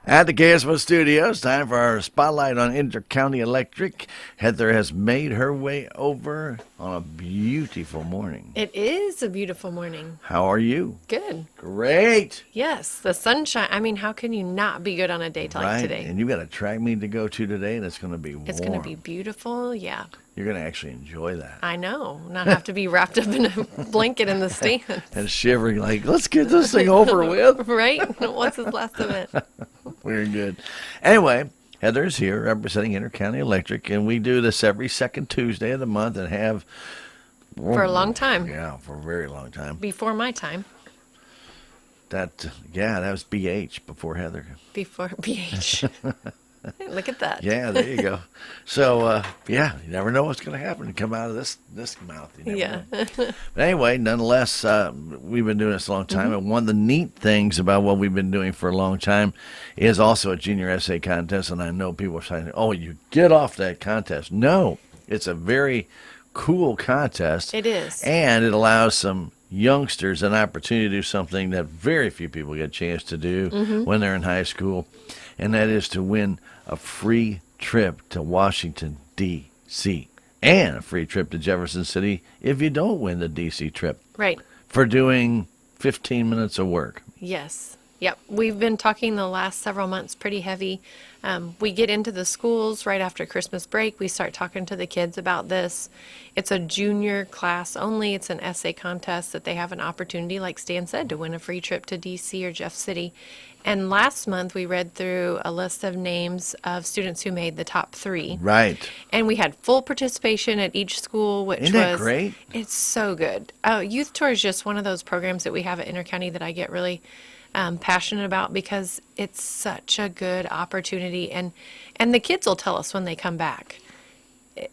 At the KSMO studios, time for our spotlight on Intercounty Electric. Heather has made her way over on a beautiful morning. It is a beautiful morning. How are you? Good. Great. Yes, the sunshine. I mean, how can you not be good on a day like Right. today? And you got a track meet to go to today, and it's going to be warm. It's going to be beautiful. Yeah, You're going to actually enjoy that. I know. Not have to be wrapped up in a blanket in the stands. And shivering like, let's get this thing over with. Right? What's his last event? Very good. Anyway, Heather's here representing Intercounty Electric, and we do this every second Tuesday of the month and have... For a long time. Yeah, for a very long time. Before my time. That was BH before Heather. Before BH. Look at that. Yeah, there you go. So, you never know what's going to happen to come out of this mouth. You never know. But anyway, nonetheless, we've been doing this a long time, and one of the neat things about what we've been doing for a long time is also a junior essay contest, and I know people are saying, oh, you get off that contest. No, it's a very cool contest. It is. And it allows some youngsters an opportunity to do something that very few people get a chance to do when they're in high school, and that is to win a free trip to Washington, D.C., and a free trip to Jefferson City if you don't win the D.C. trip. Right. For doing 15 minutes of work. Yes. Yep. We've been talking the last several months pretty heavy. We get into the schools right after Christmas break. We start talking to the kids about this. It's a junior class only. It's an essay contest that they have an opportunity, like Stan said, to win a free trip to D.C. or Jeff City. And last month we read through a list of names of students who made the top 3. Right. And we had full participation at each school, which Isn't that great? It's so good. Youth Tour is just one of those programs that we have at Intercounty that I get really passionate about because it's such a good opportunity. And the kids will tell us when they come back.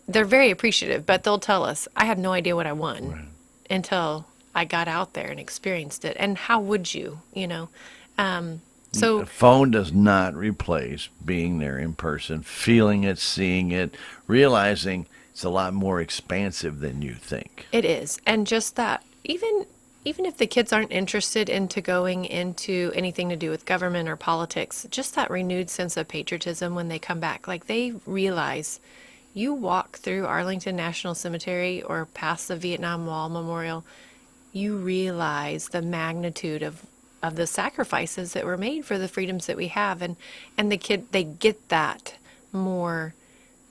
They're very appreciative, but they'll tell us, I had no idea what I won until I got out there and experienced it. And how would you, So the phone does not replace being there in person, feeling it, seeing it, realizing it's a lot more expansive than you think. It is. And just that, even if the kids aren't interested into going into anything to do with government or politics, just that renewed sense of patriotism when they come back, like they realize you walk through Arlington National Cemetery or past the Vietnam Wall Memorial, you realize the magnitude of the sacrifices that were made for the freedoms that we have. And they get that more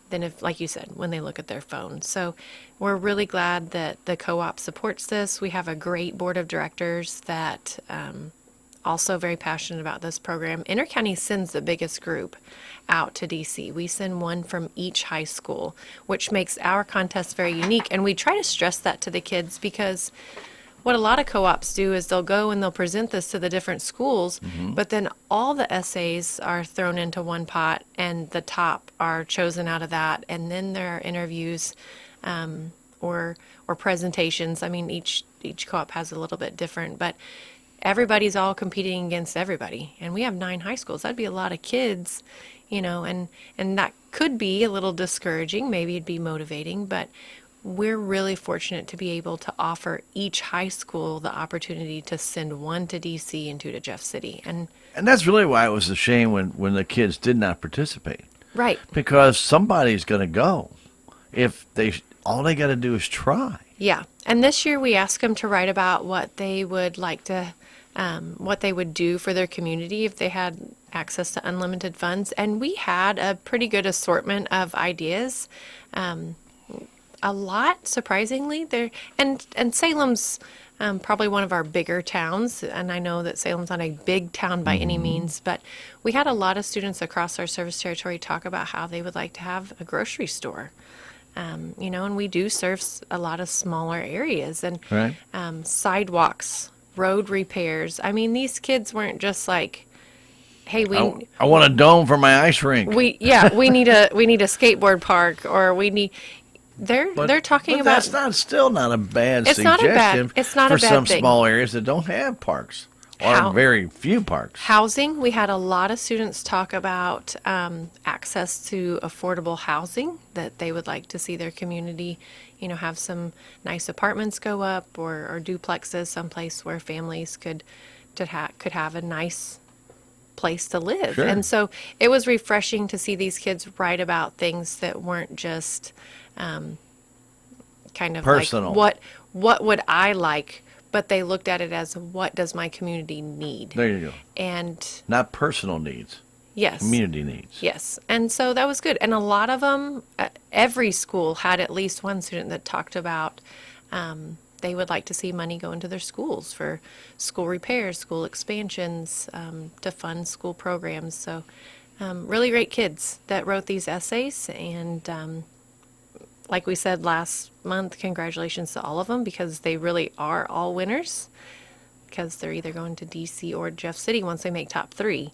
than if, like you said, when they look at their phone. So we're really glad that the co-op supports this. We have a great board of directors that also very passionate about this program. Intercounty sends the biggest group out to DC. We send one from each high school, which makes our contest very unique. And we try to stress that to the kids because what a lot of co-ops do is they'll go and they'll present this to the different schools, but then all the essays are thrown into one pot and the top are chosen out of that. And then there are interviews or presentations. I mean, each co-op has a little bit different, but everybody's all competing against everybody. And we have 9 high schools. That'd be a lot of kids, and that could be a little discouraging. Maybe it'd be motivating, but we're really fortunate to be able to offer each high school the opportunity to send one to D.C. and 2 to Jeff City. And that's really why it was a shame when the kids did not participate. Right. Because somebody's going to go if all they got to do is try. Yeah. And this year we asked them to write about what they would like to, what they would do for their community if they had access to unlimited funds. And we had a pretty good assortment of ideas. A lot, surprisingly, there, and Salem's probably one of our bigger towns, and I know that Salem's not a big town by any means, but we had a lot of students across our service territory talk about how they would like to have a grocery store, and we do serve a lot of smaller areas and Right. Sidewalks, road repairs. I mean, these kids weren't just like, hey, I want a dome for my ice rink. we need a skateboard park, or we need. They're talking about. That's still not a bad It's not suggestion. a for bad some thing. small areas that don't have parks or very few parks. Housing. We had a lot of students talk about access to affordable housing, that they would like to see their community, have some nice apartments go up or duplexes, someplace where families could have a nice place to live. Sure. And so it was refreshing to see these kids write about things that weren't just kind of personal. like what would I like, but they looked at it as what does my community need. There you go. And not personal needs. Yes. Community needs. Yes. And so that was good. And a lot of them, every school had at least one student that talked about they would like to see money go into their schools for school repairs, school expansions, to fund school programs. So really great kids that wrote these essays. And like we said last month, congratulations to all of them, because they really are all winners, because they're either going to DC or Jeff City once they make top 3.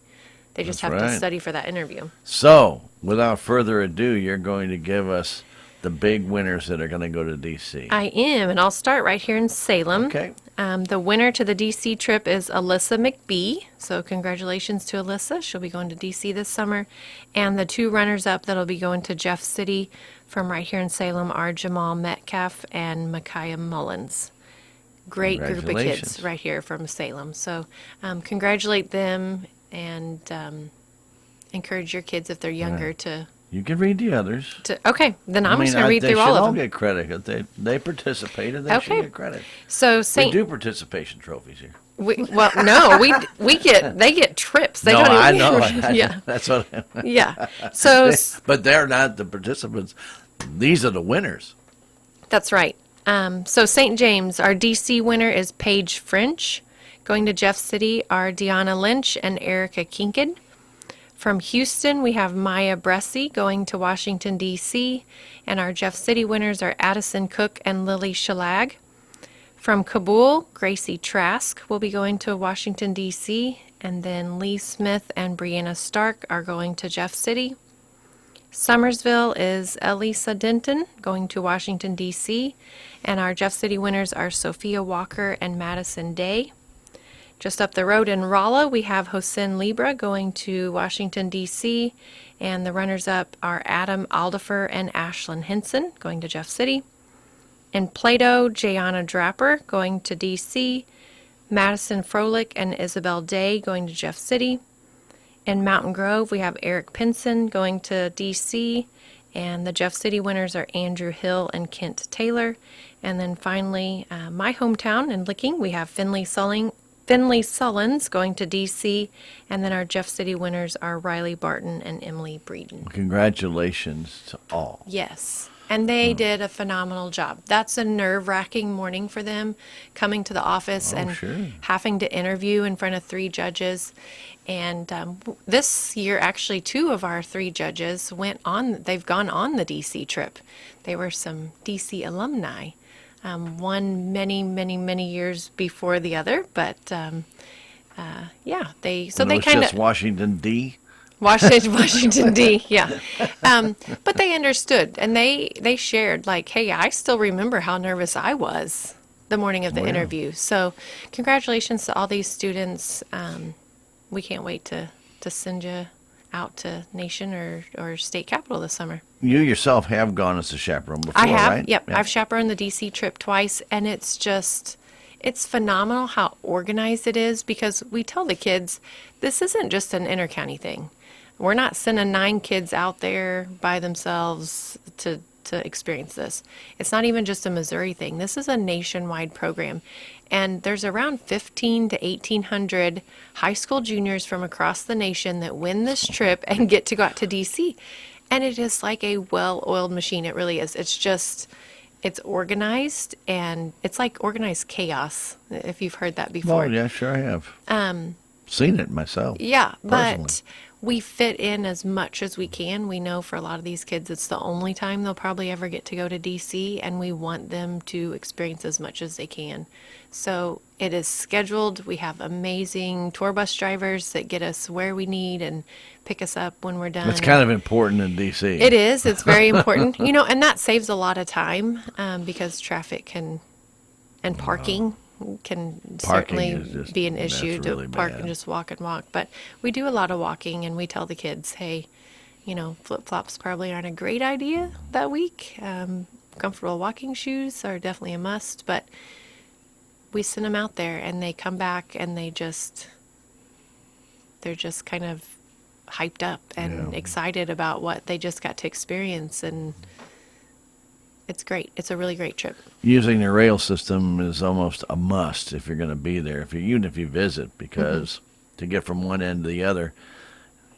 They just That's have right. to study for that interview. So, without further ado, you're going to give us the big winners that are going to go to D.C. I am, and I'll start right here in Salem. Okay. The winner to the D.C. trip is Alyssa McBee. So congratulations to Alyssa. She'll be going to D.C. this summer. And the 2 runners-up that'll be going to Jeff City from right here in Salem are Jamal Metcalf and Micaiah Mullins. Great group of kids right here from Salem. So congratulate them. And encourage your kids, if they're younger, to... You can read the others. Okay, then I'm just going to read through all of them. They should all get credit. They participated. They should get credit. So we do participation trophies here. No, they get trips. They no, don't I even, know. Yeah, that's what. Yeah. So, but they're not the participants. These are the winners. That's right. So St. James, our DC winner is Paige French. Going to Jeff City are Deanna Lynch and Erica Kinkin. From Houston, we have Maya Bressi going to Washington, D.C., and our Jeff City winners are Addison Cook and Lily Shalag. From Kabul, Gracie Trask will be going to Washington, D.C., and then Lee Smith and Brianna Stark are going to Jeff City. Summersville is Elisa Denton going to Washington, D.C., and our Jeff City winners are Sophia Walker and Madison Day. Just up the road in Rolla, we have Hosen Libra going to Washington, D.C., and the runners-up are Adam Aldifer and Ashlyn Henson going to Jeff City. In Plato, Jayana Draper going to D.C., Madison Froelich and Isabel Day going to Jeff City. In Mountain Grove, we have Eric Pinson going to D.C., and the Jeff City winners are Andrew Hill and Kent Taylor. And then finally, my hometown in Licking, we have Finley Sullins going to D.C., and then our Jeff City winners are Riley Barton and Emily Breeden. Congratulations to all. Yes, and they did a phenomenal job. That's a nerve-wracking morning for them, coming to the office and having to interview in front of 3 judges. And this year, actually, 2 of our 3 judges they've gone on the D.C. trip. They were some D.C. alumni. One many years before the other, but they kind of Washington D. Washington D. Yeah, but they understood and they shared like, hey, I still remember how nervous I was the morning of the interview. So, congratulations to all these students. We can't wait to send you out to nation or state capital this summer. You yourself have gone as a chaperone before, I have, right? Yep. I've chaperoned the D.C. trip twice, and it's phenomenal how organized it is, because we tell the kids, this isn't just an intercounty thing. We're not sending 9 kids out there by themselves to experience this. It's not even just a Missouri thing. This is a nationwide program. And there's around 1,500 to 1,800 high school juniors from across the nation that win this trip and get to go out to D.C. And it is like a well-oiled machine. It really is. It's organized, and it's like organized chaos, if you've heard that before. Oh, yeah, sure I have. Seen it myself. Yeah, personally. But we fit in as much as we can. We know for a lot of these kids, it's the only time they'll probably ever get to go to D.C., and we want them to experience as much as they can. So it is scheduled. We have amazing tour bus drivers that get us where we need and pick us up when we're done. It's kind of important in D.C. It is. It's very important. And that saves a lot of time because traffic and parking can certainly be an issue to park and just walk. But we do a lot of walking, and we tell the kids, hey, flip-flops probably aren't a great idea that week. Comfortable walking shoes are definitely a must, but we send them out there, and they come back, and they just they're just kind of hyped up and excited about what they just got to experience, and it's great. It's a really great trip. Using the rail system is almost a must if you're going to be there, even if you visit, because to get from one end to the other,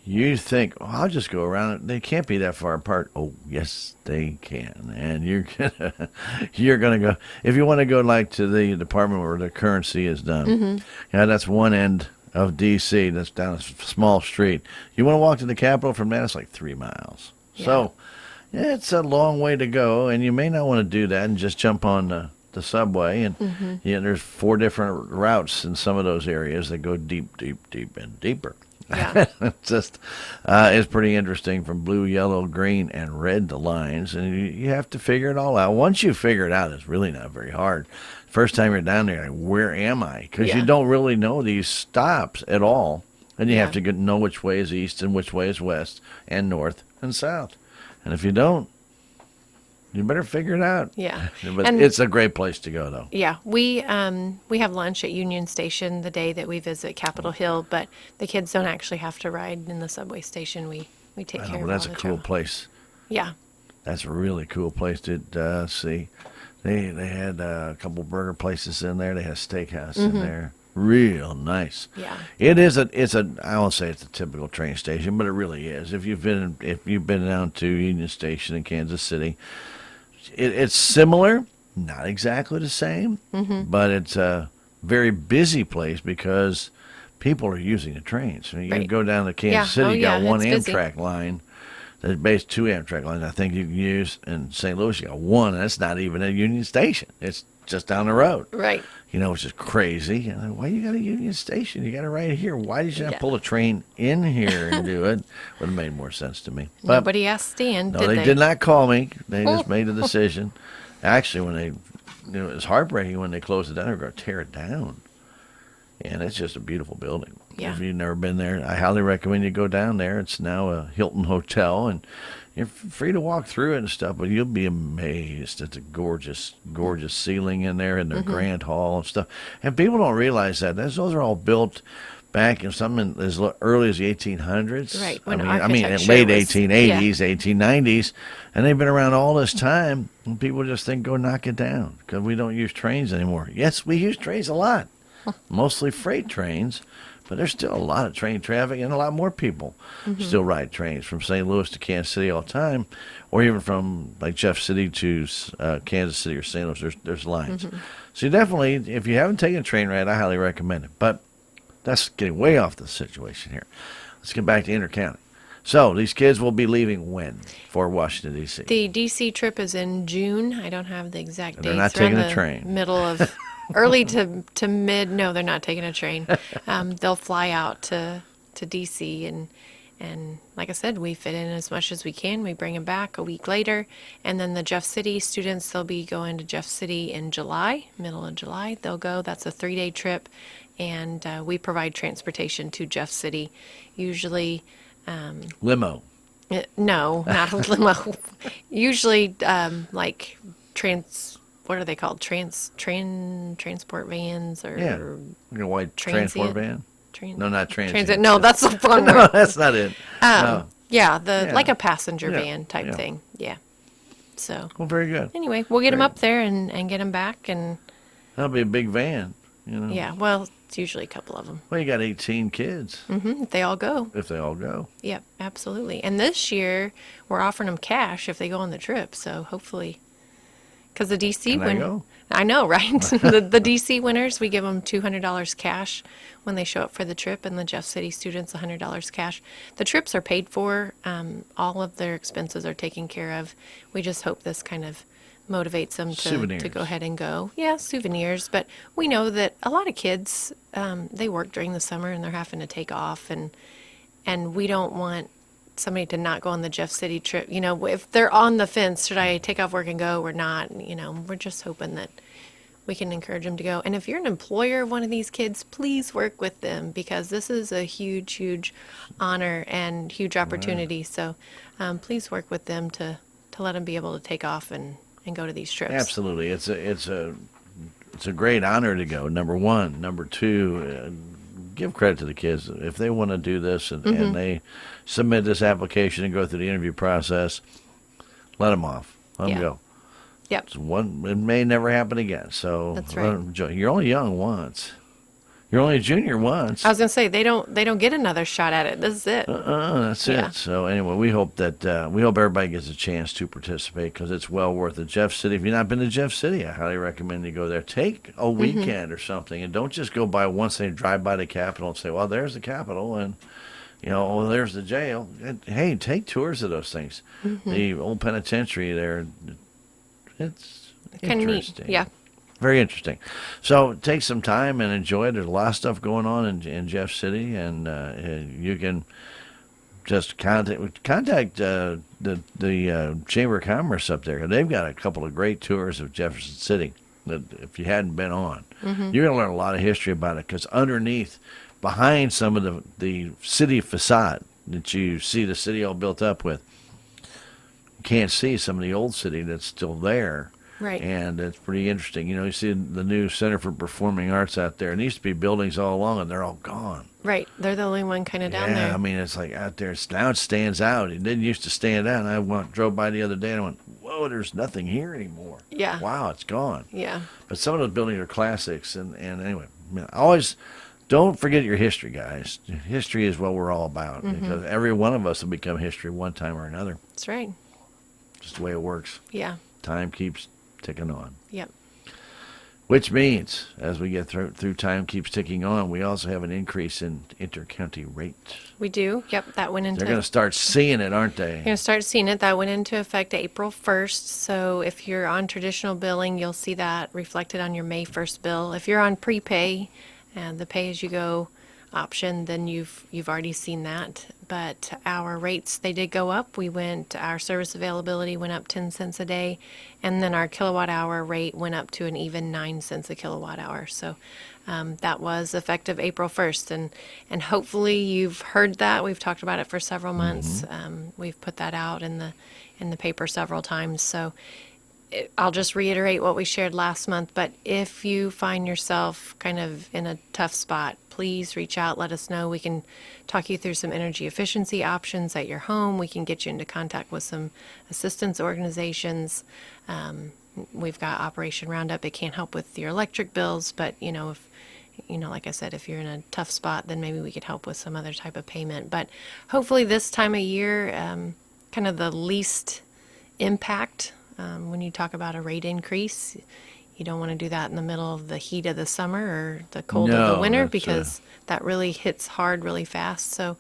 you think, oh, I'll just go around it. They can't be that far apart. Oh, yes, they can. And you're gonna go, if you want to go like to the department where the currency is done. Yeah, that's one end of D.C. That's down a small street. You want to walk to the Capitol from that, it's like 3 miles. Yeah. So it's a long way to go, and you may not want to do that and just jump on the subway. And there's 4 different routes in some of those areas that go deep, deep, deep, and deeper. Yeah. It's pretty interesting from blue, yellow, green, and red the lines, and you have to figure it all out. Once you figure it out, it's really not very hard. First time you're down there, like, where am I? Because you don't really know these stops at all, and you have to know which way is east and which way is west and north and south. And if you don't, you better figure it out. Yeah. But and it's a great place to go, though. Yeah, we have lunch at Union Station the day that we visit Capitol Hill, but the kids don't actually have to ride in the subway station. We take care of That's all a the cool travel. place. Yeah. That's a really cool place to see. They had a couple burger places in there. They had a steakhouse in there. Real nice. Yeah. It's a I won't say it's a typical train station, but it really is. If you've been down to Union Station in Kansas City, it's similar, not exactly the same, but it's a very busy place because people are using the trains. I mean, you go down to Kansas City, you got one Amtrak line. There's basically 2 Amtrak lines I think you can use. In St. Louis, you got one, and it's not even at Union Station. It's just down the road. Right. Which is crazy. Why you got a Union Station? You got it right here. Why did you not pull a train in here and do it? Would have made more sense to me. But nobody asked Stan, no, did they did not call me. They just made a decision. Actually, when it was heartbreaking when they closed it down. They were going to tear it down. And it's just a beautiful building. Yeah. If you've never been there, I highly recommend you go down there. It's now a Hilton Hotel, and you're free to walk through it and stuff, but you'll be amazed at the gorgeous, gorgeous ceiling in there and the grand hall and stuff. And people don't realize that. Those are all built back in something as early as the 1800s. Right. I mean, late 1880s, 1890s, and they've been around all this time, and people just think, go knock it down because we don't use trains anymore. Yes, we use trains a lot, mostly freight trains. But there's still a lot of train traffic, and a lot more people still ride trains from St. Louis to Kansas City all the time, or even from like Jeff City to Kansas City or St. Louis. There's lines. So you definitely, if you haven't taken a train ride, I highly recommend it. But that's getting way off the situation here. Let's get back to Intercounty. So these kids will be leaving when for Washington, D.C.? The D.C. trip is in June. I don't have the exact dates. They're not taking a train. Middle of... early to mid. No, they're not taking a train. They'll fly out to D.C. and like I said, we fit in as much as we can. We bring them back a week later, and then the Jeff City students, they'll be going to Jeff City in July, middle of July. They'll go. That's a 3-day trip, and we provide transportation to Jeff City. Usually, Limo. No, not a limo. Usually, like what are they called? Transport vans or white transport van. No, not transient. Transit. No, that's the fun No, that's not it. No. Yeah, like a passenger van type thing. Yeah. So. Well, very good. Anyway, we'll get them up there and get them back, and. That'll be a big van, Yeah, well, it's usually a couple of them. Well, you got 18 kids. If they all go. If they all go. Yep, absolutely. And this year, we're offering them cash if they go on the trip, so hopefully. Because the DC winner, I know, right? the DC winners, we give them $200 cash when they show up for the trip, and the Jeff City students $100 cash. The trips are paid for. All of their expenses are taken care of. We just hope this kind of motivates them to go ahead and go. Yeah, souvenirs. But we know that a lot of kids, they work during the summer and they're having to take off, and we don't want somebody to not go on the Jeff City trip. If they're on the fence, should I take off work and go or not? We're just hoping that we can encourage them to go. And if you're an employer of one of these kids, please work with them, because this is a huge, huge honor and huge opportunity. Right. So please work with them to let them be able to take off and go to these trips. Absolutely. It's a great honor to go, number one. Number two, give credit to the kids. If they want to do this and they submit this application and go through the interview process, let them off. Let them go. Yep. It may never happen again. So that's right. You're only young once. You're only a junior once. I was gonna say they don't get another shot at it. This is it. That's it. So anyway, we hope everybody gets a chance to participate because it's well worth it. Jeff City. If you've not been to Jeff City, I highly recommend you go there. Take a weekend or something, and don't just go by once they drive by the Capitol and say, "Well, there's the Capitol," and there's the jail. Hey, take tours of those things. The old penitentiary there. It's kind of interesting. neat. Yeah. Very interesting. So take some time and enjoy it. There's a lot of stuff going on in Jeff City, and you can just contact the Chamber of Commerce up there. They've got a couple of great tours of Jefferson City that if you hadn't been on, you're going to learn a lot of history about it because behind some of the city facade that you see the city all built up with, you can't see some of the old city that's still there. Right. And it's pretty interesting. You see the new Center for Performing Arts out there. There used to be buildings all along, and they're all gone. Right. They're the only one kind of down there. Yeah, I mean, it's like out there. Now it stands out. It didn't used to stand out. And I drove by the other day, and I went, whoa, there's nothing here anymore. Yeah. Wow, it's gone. Yeah. But some of those buildings are classics. And anyway, always don't forget your history, guys. History is what we're all about because every one of us will become history one time or another. That's right. Just the way it works. Yeah. Time keeps ticking on. Yep. Which means, as we get through time keeps ticking on, we also have an increase in intercounty rates. We do. Yep, that went into... They're going to start seeing it, aren't they? You're going to start seeing it. That went into effect April 1st. So if you're on traditional billing, you'll see that reflected on your May 1st bill. If you're on prepay and the pay-as-you-go option, then you've already seen that. But our rates, they did go up. Our service availability went up 10 cents a day, and then our kilowatt hour rate went up to an even 9 cents a kilowatt hour. So that was effective April 1st, and hopefully you've heard that. We've talked about it for several months. We've put that out in the paper several times. So I'll just reiterate what we shared last month, but if you find yourself kind of in a tough spot, please reach out, let us know. We can talk you through some energy efficiency options at your home. We can get you into contact with some assistance organizations. We've got Operation Roundup. It can't help with your electric bills, but if like I said, if you're in a tough spot, then maybe we could help with some other type of payment. But hopefully this time of year, kind of the least impact. When you talk about a rate increase, you don't want to do that in the middle of the heat of the summer or the cold of the winter because that really hits hard really fast. So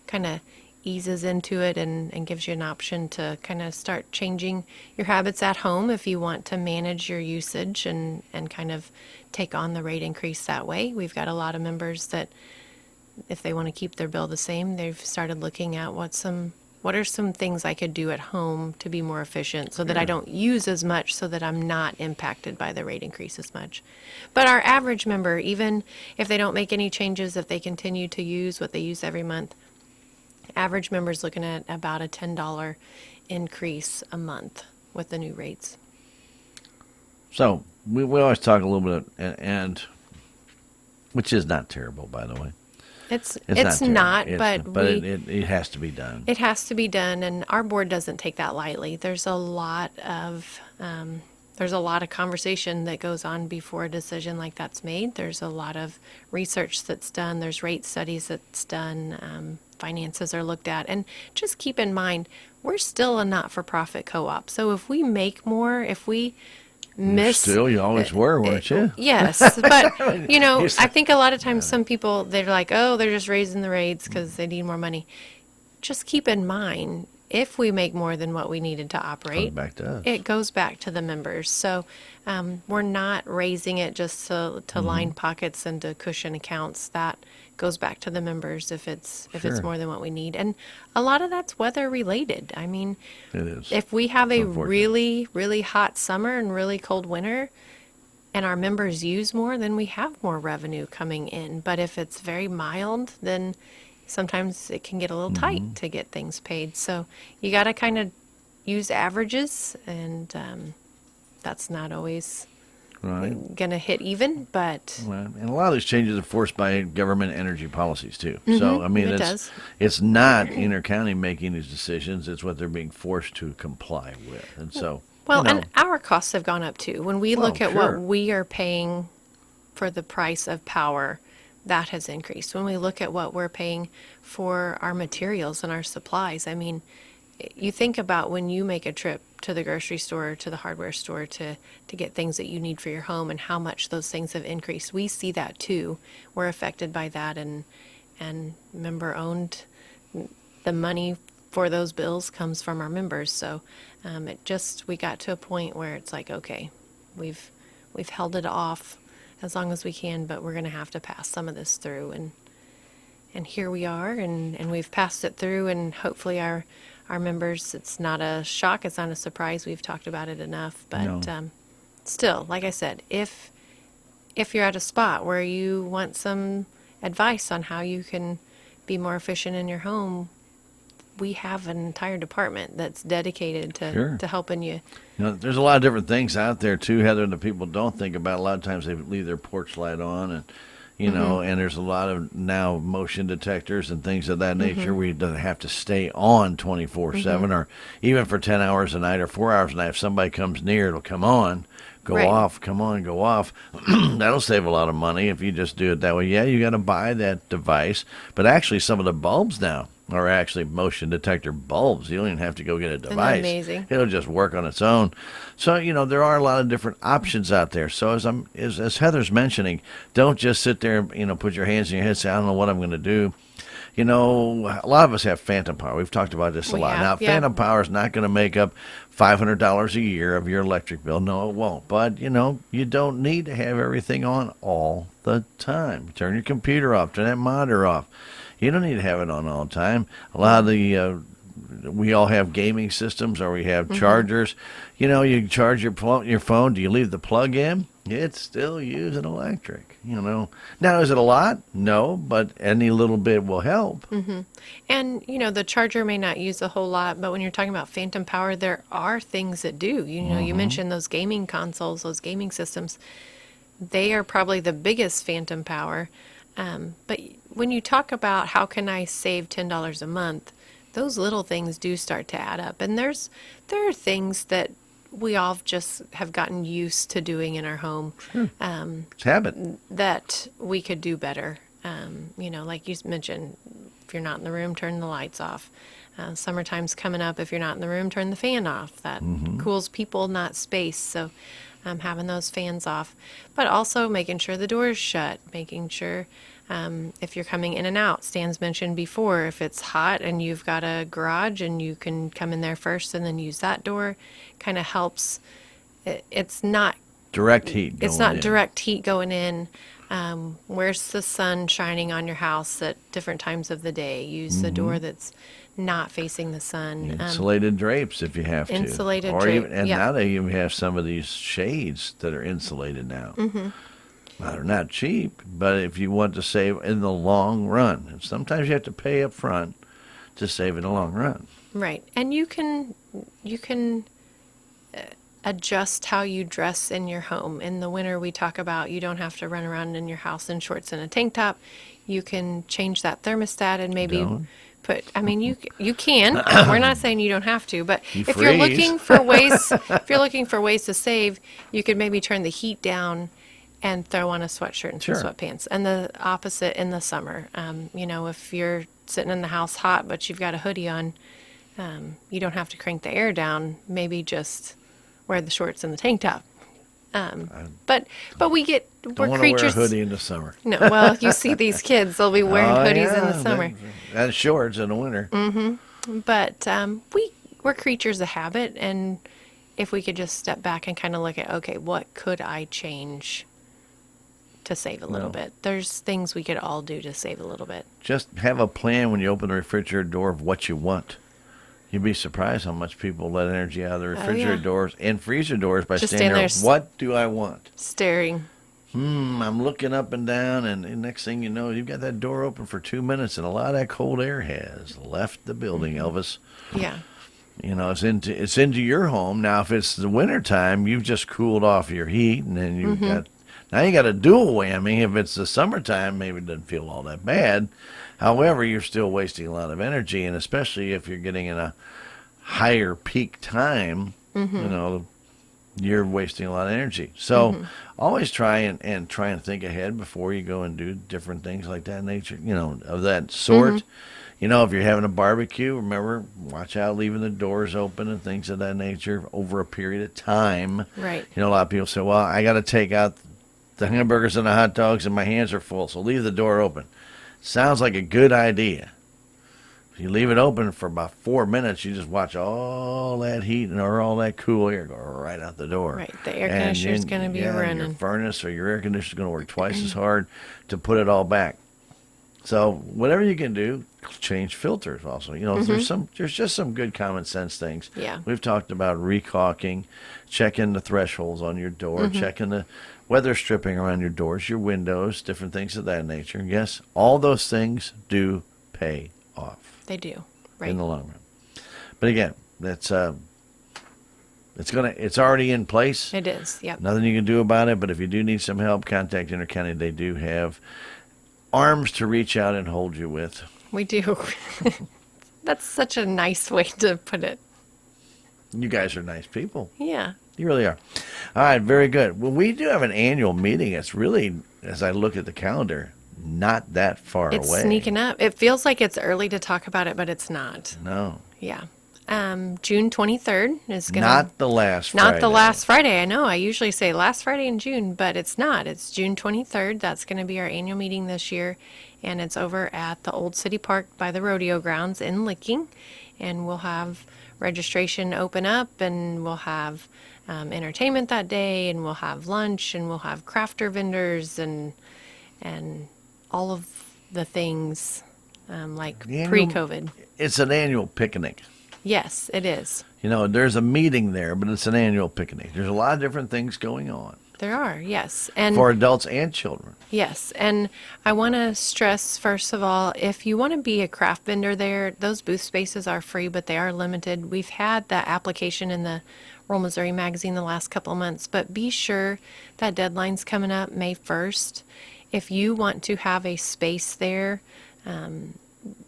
kind of eases into it and gives you an option to kind of start changing your habits at home if you want to manage your usage and kind of take on the rate increase that way. We've got a lot of members that if they want to keep their bill the same, they've started looking at what are some things I could do at home to be more efficient so that I don't use as much so that I'm not impacted by the rate increase as much. But our average member, even if they don't make any changes, if they continue to use what they use every month, average member's looking at about a $10 increase a month with the new rates. So we always talk a little bit, and which is not terrible, by the way. It's not, but it has to be done. It has to be done, and our board doesn't take that lightly. There's a lot of conversation that goes on before a decision like that's made. There's a lot of research that's done. There's rate studies that's done. Finances are looked at, and just keep in mind we're still a not-for-profit co-op. So if we make more, if we you always were, weren't you? Yes, but I think a lot of times some people, they're like, oh, they're just raising the rates because they need more money. Just keep in mind, if we make more than what we needed to operate, it goes back to the members. So we're not raising it just to line pockets and to cushion accounts. That goes back to the members if it's more than what we need. And a lot of that's weather related. I mean, it is. If we have a really, really hot summer and really cold winter and our members use more, then we have more revenue coming in. But if it's very mild, then sometimes it can get a little tight to get things paid. So you got to kind of use averages, and that's not always Right. going to hit even, but Right. And a lot of these changes are forced by government energy policies too. So I mean, it does. it's not Intercounty making these decisions; it's what they're being forced to comply with. And so, Well, and our costs have gone up too. When we look at sure. what we are paying for the price of power, that has increased. When we look at what we're paying for our materials and our supplies, I mean, you think about when you make a trip to the grocery store, to the hardware store to get things that you need for your home and how much those things have increased. We see that too. We're affected by that, and member owned. The money for those bills comes from our members. So we got to a point where it's like, okay, we've held it off as long as we can, but we're going to have to pass some of this through, and here we are, and we've passed it through, and hopefully our members, it's not a shock, it's not a surprise. We've talked about it enough, but No. Still, like I said, if you're at a spot where you want some advice on how you can be more efficient in your home, we have an entire department that's dedicated to helping you. You know, there's a lot of different things out there too, Heather, that people don't think about. A lot of times they leave their porch light on, and and there's a lot of now motion detectors and things of that nature where you don't have to stay on 24/7, or even for 10 hours a night or 4 hours a night. If somebody comes near, it'll come on, go Right. off, come on, go off. That'll save a lot of money if you just do it that way. Yeah, you got to buy that device, but actually some of the bulbs now are actually motion detector bulbs. You don't even have to go get a device. Amazing? It'll just work on its own. So, there are a lot of different options out there. So as Heather's mentioning, don't just sit there and, put your hands in your head and say, I don't know what I'm going to do. A lot of us have phantom power. We've talked about this a lot. Now, phantom power is not going to make up $500 a year of your electric bill. No, it won't. But, you don't need to have everything on all the time. Turn your computer off. Turn that monitor off. You don't need to have it on all the time. A lot of the, we all have gaming systems, or we have chargers. You charge your phone. Do you leave the plug in? It's still using electric, Now, is it a lot? No, but any little bit will help. And, the charger may not use a whole lot, but when you're talking about phantom power, there are things that do. You mentioned those gaming consoles, those gaming systems. They are probably the biggest phantom power. But when you talk about how can I save $10 a month, those little things do start to add up. And there are things that we all just have gotten used to doing in our home. It's habit. That we could do better. Like you mentioned, if you're not in the room, turn the lights off. Summertime's coming up. If you're not in the room, turn the fan off. That cools people, not space. So having those fans off, but also making sure the door's shut, making sure if you're coming in and out. Stan's mentioned before, if it's hot and you've got a garage and you can come in there first and then use that door, kind of helps. It's not direct heat. It's not direct heat going in. Where's the sun shining on your house at different times of the day? Use the door that's not facing the sun. Insulated drapes if you have to. Insulated drape. And now they even have some of these shades that are insulated now. Now, they're not cheap, but if you want to save in the long run, and sometimes you have to pay up front to save in the long run. Right. And you can adjust how you dress in your home. In the winter, we talk about you don't have to run around in your house in shorts and a tank top. You can change that thermostat and maybe you can. We're not saying you don't have to, but if you're looking for ways to save, you could maybe turn the heat down and throw on a sweatshirt and some sweatpants. And the opposite in the summer. If you're sitting in the house hot but you've got a hoodie on, you don't have to crank the air down. Maybe just wear the shorts and the tank top. But we're creatures. Wear a hoodie in the summer. No, well, you see these kids; they'll be wearing hoodies in the summer and shorts in the winter. But we're creatures of habit, and if we could just step back and kind of look at, okay, what could I change to save a little bit? There's things we could all do to save a little bit. Just have a plan when you open the refrigerator door of what you want. You'd be surprised how much people let energy out of the refrigerator doors and freezer doors by just standing there. What do I want? Staring. I'm looking up and down, and the next thing you know, you've got that door open for 2 minutes, and a lot of that cold air has left the building, Elvis. Yeah. it's into your home. Now, if it's the winter time, you've just cooled off your heat, and then you got a dual whammy. If it's the summertime, maybe it doesn't feel all that bad. However, you're still wasting a lot of energy, and especially if you're getting in a higher peak time, you're wasting a lot of energy. So always try and think ahead before you go and do different things like that nature, of that sort. If you're having a barbecue, remember, watch out leaving the doors open and things of that nature over a period of time. Right. A lot of people say, well, I got to take out the hamburgers and the hot dogs and my hands are full, so leave the door open. Sounds like a good idea. If you leave it open for about 4 minutes, you just watch all that heat or all that cool air go right out the door. Right. The air conditioner is going to be running. Your furnace or your air conditioner is going to work twice as hard to put it all back. So whatever you can do, change filters also. There's just some good common sense things. Yeah. We've talked about recaulking, checking the thresholds on your door, checking the weather stripping around your doors, your windows, different things of that nature. Yes, all those things do pay off. They do. Right. In the long run. But again, that's it's already in place. It is. Yep. Nothing you can do about it, but if you do need some help, contact Intercounty. They do have arms to reach out and hold you with. We do. That's such a nice way to put it. You guys are nice people. Yeah. You really are. All right, very good. Well, we do have an annual meeting. It's really, as I look at the calendar, not that far away. It's sneaking up. It feels like it's early to talk about it, but it's not. No. Yeah. June 23rd is going to... Not the last Friday. Not the last Friday. I know. I usually say last Friday in June, but it's not. It's June 23rd. That's going to be our annual meeting this year. And it's over at the Old City Park by the rodeo grounds in Licking. And we'll have registration open up, and we'll have entertainment that day, and we'll have lunch, and we'll have crafter vendors and all of the things like pre-COVID. It's an annual picnic. Yes, it is. There's a meeting there, but it's an annual picnic. There's a lot of different things going on. There are, yes. And for adults and children. Yes, and I want to stress, first of all, if you want to be a craft vendor there, those booth spaces are free, but they are limited. We've had that application in the Rural Missouri magazine the last couple of months, but be sure that deadline's coming up May 1st. If you want to have a space there,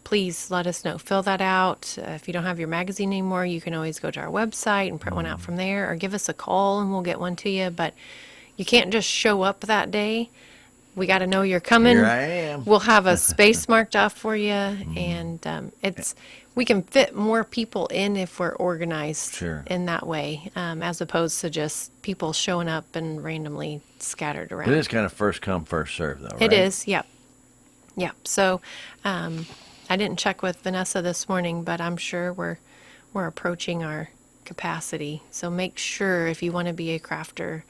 please let us know. Fill that out. If you don't have your magazine anymore, you can always go to our website and print one out from there, or give us a call and we'll get one to you. But you can't just show up that day. We got to know you're coming. Here I am. We'll have a space marked off for you, and we can fit more people in if we're organized in that way, as opposed to just people showing up and randomly scattered around. It is kind of first come, first serve, though, right? It is, yep. Yep. So I didn't check with Vanessa this morning, but I'm sure we're approaching our capacity. So make sure if you want to be a crafter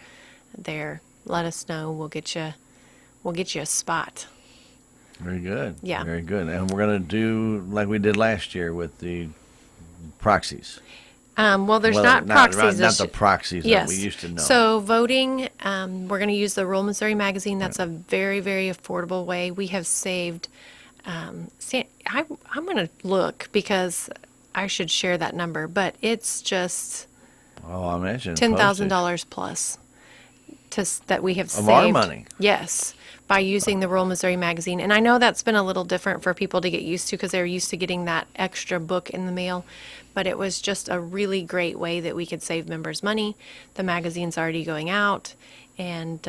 there, let us know. We'll get you a spot. Very good. Yeah. Very good. And we're going to do like we did last year with the proxies. Well, there's not proxies. Not the proxies that we used to know. So voting, we're going to use the Rural Missouri magazine. That's a very, very affordable way. We have saved. I'm going to look because I should share that number, but it's just I imagine $10,000 plus that we have saved. Of our money. Yes, by using the Rural Missouri magazine. And I know that's been a little different for people to get used to because they're used to getting that extra book in the mail. But it was just a really great way that we could save members money. The magazine's already going out, and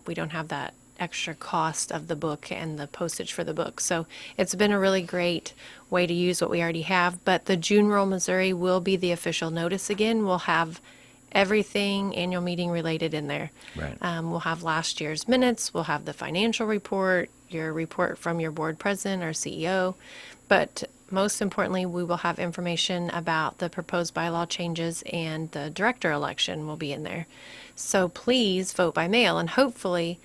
we don't have that extra cost of the book and the postage for the book. So it's been a really great way to use what we already have. But the June Rural Missouri will be the official notice again. We'll have everything annual meeting related in there. Right. We'll have last year's minutes. We'll have the financial report, your report from your board president or CEO. But most importantly, we will have information about the proposed bylaw changes, and the director election will be in there. So please vote by mail, and hopefully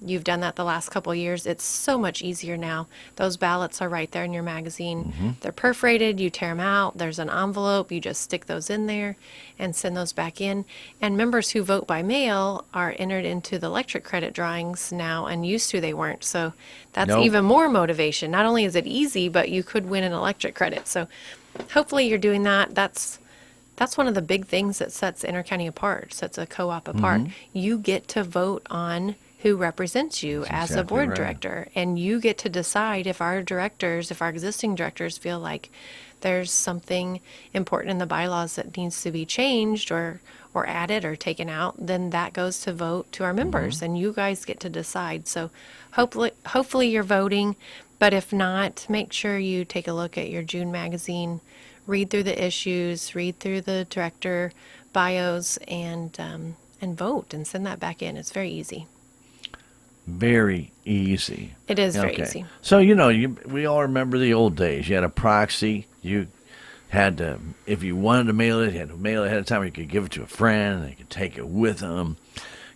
you've done that the last couple of years. It's so much easier now. Those ballots are right there in your magazine. Mm-hmm. They're perforated. You tear them out. There's an envelope. You just stick those in there and send those back in. And members who vote by mail are entered into the electric credit drawings now, and used to they weren't. So that's even more motivation. Not only is it easy, but you could win an electric credit. So hopefully you're doing that. That's one of the big things that sets Intercounty apart, sets a co-op apart. You get to vote on who represents you as a exactly board right. director, and you get to decide if our existing directors feel like there's something important in the bylaws that needs to be changed or added or taken out, then that goes to vote to our members, and you guys get to decide. So hopefully you're voting, but if not, make sure you take a look at your June magazine, read through the issues, read through the director bios, and vote and send that back in. It's very easy. Very easy. It is very easy. So, we all remember the old days. You had a proxy. You had to, if you wanted to mail it, you had to mail it ahead of time. Or you could give it to a friend. They could take it with them.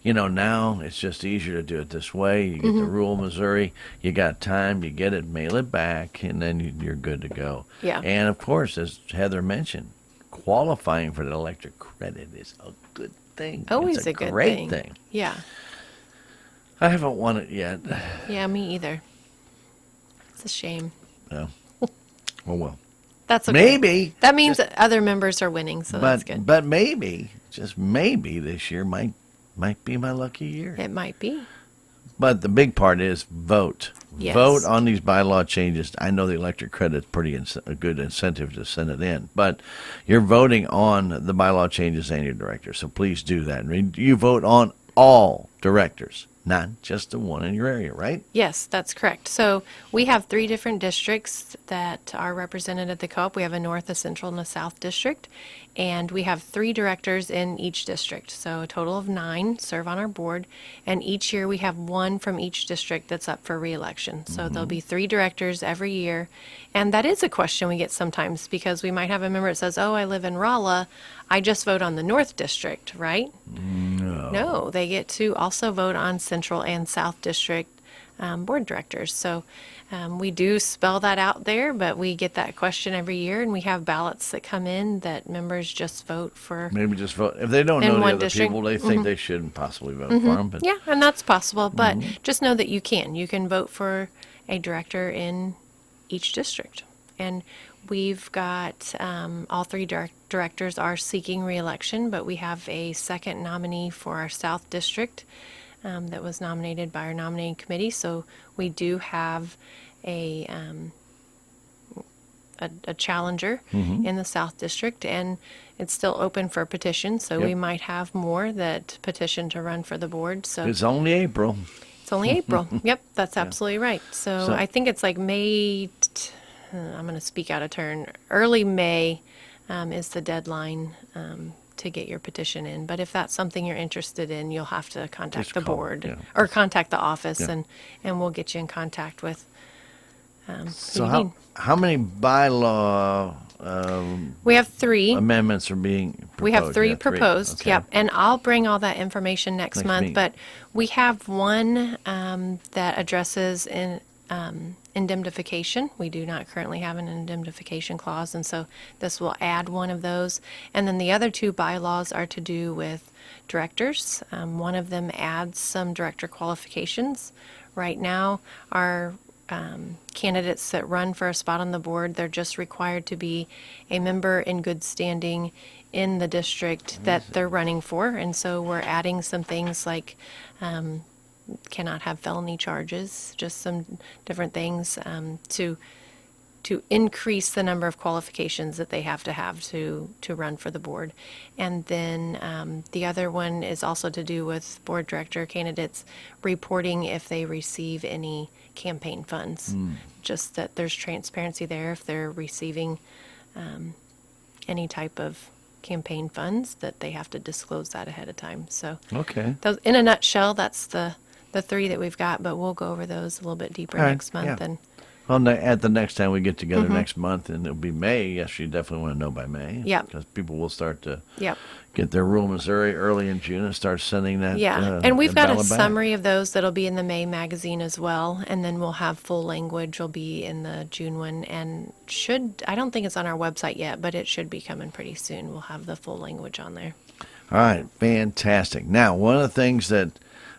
Now it's just easier to do it this way. You get the rural Missouri. You got time. You get it, mail it back, and then you're good to go. Yeah. And, of course, as Heather mentioned, qualifying for the electric credit is a good thing. Always it's a good great thing. Yeah. I haven't won it yet. Yeah, me either. It's a shame. No. Oh, well. That's okay. Maybe. That means that other members are winning, so that's good. But maybe, just maybe, this year might be my lucky year. It might be. But the big part is vote. Yes. Vote on these bylaw changes. I know the electric credit is a good incentive to send it in, but you're voting on the bylaw changes and your director, so please do that. You vote on all directors, not just the one in your area, right? Yes, that's correct. So we have 3 different districts that are represented at the co-op. We have a north, a central, and a south district. And we have 3 directors in each district. So a total of 9 serve on our board. And each year we have 1 from each district that's up for re-election. So there'll be 3 directors every year. And that is a question we get sometimes, because we might have a member that says, oh, I live in Rolla. I just vote on the north district, right? No, they get to also vote on central and south district board directors. So we do spell that out there, but we get that question every year, and we have ballots that come in that members just vote for. Maybe just vote. If they don't in know the one other district. people, they think they shouldn't possibly vote for them. But Yeah, and that's possible, but just know that you can. You can vote for a director in each district. And we've got all 3 directors are seeking re-election, but we have a second nominee for our South District that was nominated by our nominating committee. So we do have a challenger in the South District, and it's still open for petition. So we might have more that petition to run for the board. So it's only April. It's only April. Yep, that's absolutely right. So I think it's like May. I'm going to speak out of turn. Early May is the deadline to get your petition in. But if that's something you're interested in, you'll have to contact the board or contact the office, and we'll get you in contact with. So how many bylaw we have 3 amendments are being proposed? We have 3 Yeah, proposed. Okay. Yep, and I'll bring all that information next month. meeting. But we have one that addresses indemnification. We do not currently have an indemnification clause, and so this will add one of those. And then the other 2 bylaws are to do with directors. One of them adds some director qualifications. Right now, our candidates that run for a spot on the board, they're just required to be a member in good standing in the district that they're running for. And so we're adding some things like cannot have felony charges, just some different things to increase the number of qualifications that they have to run for the board. And then the other one is also to do with board director candidates reporting if they receive any campaign funds, just that there's transparency there if they're receiving any type of campaign funds, that they have to disclose that ahead of time. So those, in a nutshell, that's the 3 that we've got, but we'll go over those a little bit deeper next month. And well, at the next time we get together next month, and it'll be May. Yes, you definitely want to know by May. Yeah. Because people will start to get their rural Missouri early in June and start sending that. And we've got a ballot back. summary of those that'll be in the May magazine as well, and then we'll have full language will be in the June one, and I don't think it's on our website yet, but it should be coming pretty soon. We'll have the full language on there. All right, fantastic. Now, one of the things that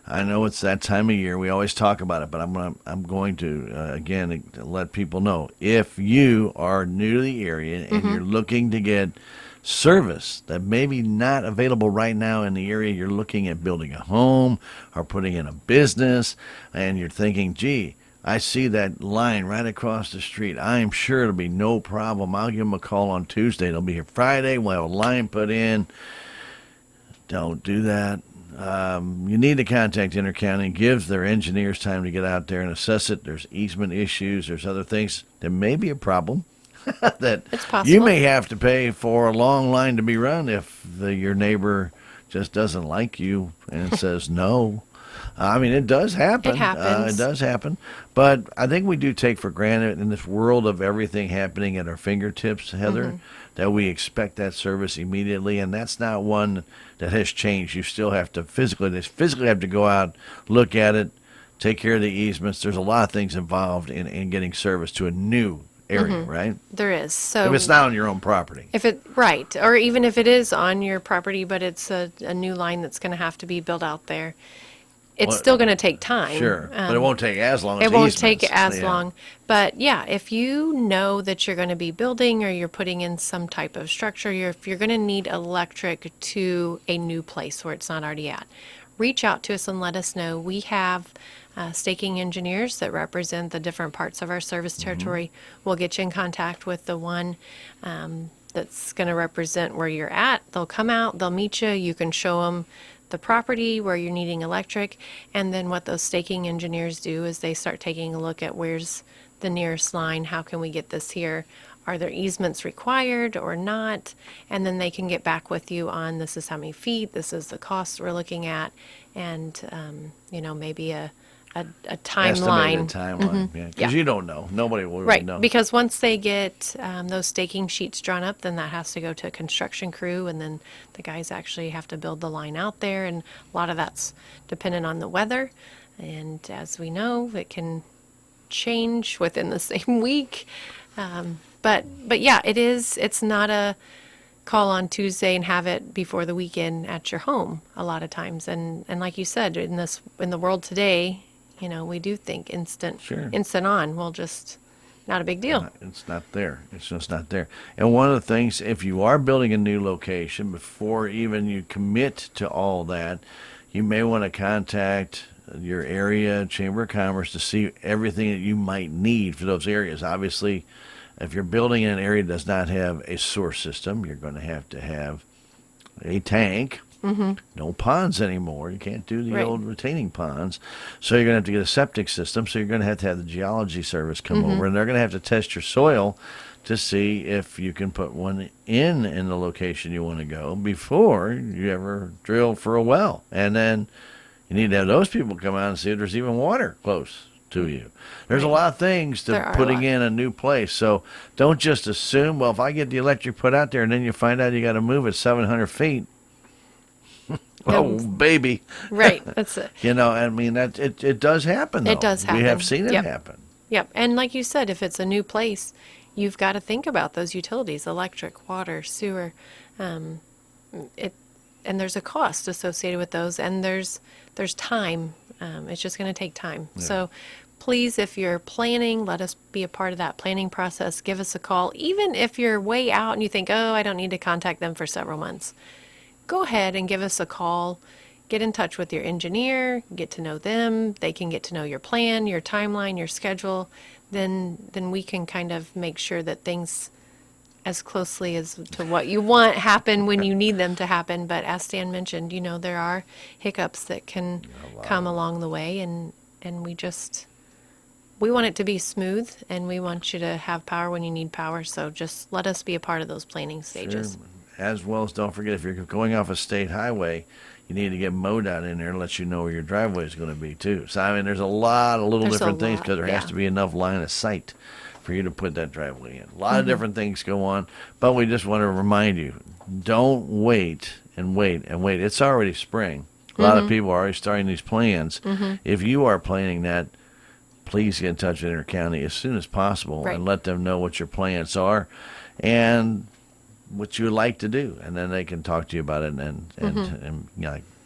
I know it's that time of year. We always talk about it, but I'm going to again let people know, if you are new to the area and you're looking to get service that maybe not available right now in the area, you're looking at building a home or putting in a business, and you're thinking, gee, I see that line right across the street. I'm sure it'll be no problem. I'll give them a call on Tuesday. They'll be here Friday. We'll have a line put in. Don't do that. You need to contact Intercounty. Gives their engineers time to get out there and assess it. There's easement issues. There's other things. There may be a problem that It's possible. you may have to pay for a long line to be run if your neighbor just doesn't like you and says no. I mean, it does happen. It happens. It does happen. But I think we do take for granted in this world of everything happening at our fingertips, Heather, that we expect that service immediately. And that's not one that has changed. You still have to physically have to go out, look at it, take care of the easements. There's a lot of things involved in getting service to a new area, right? There is. So If it's not on your own property. right, or even if it is on your property, but it's a new line that's going to have to be built out there, it's still going to take time. Sure, but it won't take as long as It won't easements. take as Yeah. long. But yeah, if you know that you're going to be building or you're putting in some type of structure, if you're going to need electric to a new place where it's not already at, reach out to us and let us know. We have staking engineers that represent the different parts of our service territory. We'll get you in contact with the one that's going to represent where you're at. They'll come out, they'll meet you, you can show them the property where you're needing electric, and then what those staking engineers do is they start taking a look at where's the nearest line, how can we get this here, are there easements required or not, and then they can get back with you on this is how many feet, this is the cost we're looking at, and maybe a timeline. Estimated timeline, yeah. Because Yeah. you don't know. Nobody will really Right, know. because once they get those staking sheets drawn up, then that has to go to a construction crew, and then the guys actually have to build the line out there, and a lot of that's dependent on the weather, and as we know, it can change within the same week. But yeah, it's not a call on Tuesday and have it before the weekend at your home a lot of times, and like you said, in the world today, we do think instant on. We'll just, not a big deal. It's not there. It's just not there. And one of the things, if you are building a new location, before even you commit to all that, you may want to contact your area Chamber of Commerce to see everything that you might need for those areas. Obviously, if you're building in an area that does not have a sewer system, you're going to have a tank. No ponds anymore. You can't do the old retaining ponds. So you're going to have to get a septic system. So you're going to have the geology service come over, and they're going to have to test your soil to see if you can put one in the location you want to go before you ever drill for a well. And then you need to have those people come out and see if there's even water close to you. There's a lot of things to putting in a new place. So don't just assume, well, if I get the electric put out there and then you find out you got to move it 700 feet, oh, baby. Right, that's it. I mean, it does happen, though. It does happen. We have seen it happen. Yep, and like you said, if it's a new place, you've got to think about those utilities, electric, water, sewer. And there's a cost associated with those, and there's time. It's just going to take time. Yeah. So please, if you're planning, let us be a part of that planning process. Give us a call. Even if you're way out and you think, oh, I don't need to contact them for several months, go ahead and give us a call. Get in touch with your engineer, get to know them. They can get to know your plan, your timeline, your schedule. Then we can kind of make sure that things, as closely as to what you want, happen when you need them to happen. But as Stan mentioned, there are hiccups that can come along the way, and we want it to be smooth, and we want you to have power when you need power. So just let us be a part of those planning stages. Sure. As well as, don't forget, if you're going off a state highway, you need to get MoDOT in there and let you know where your driveway is going to be, too. So, I mean, there's a lot of different things, because there has to be enough line of sight for you to put that driveway in. A lot of different things go on, but we just want to remind you, don't wait and wait and wait. It's already spring. A lot of people are already starting these plans. If you are planning that, please get in touch with Intercounty as soon as possible and let them know what your plans are and what you would like to do, and then they can talk to you about it and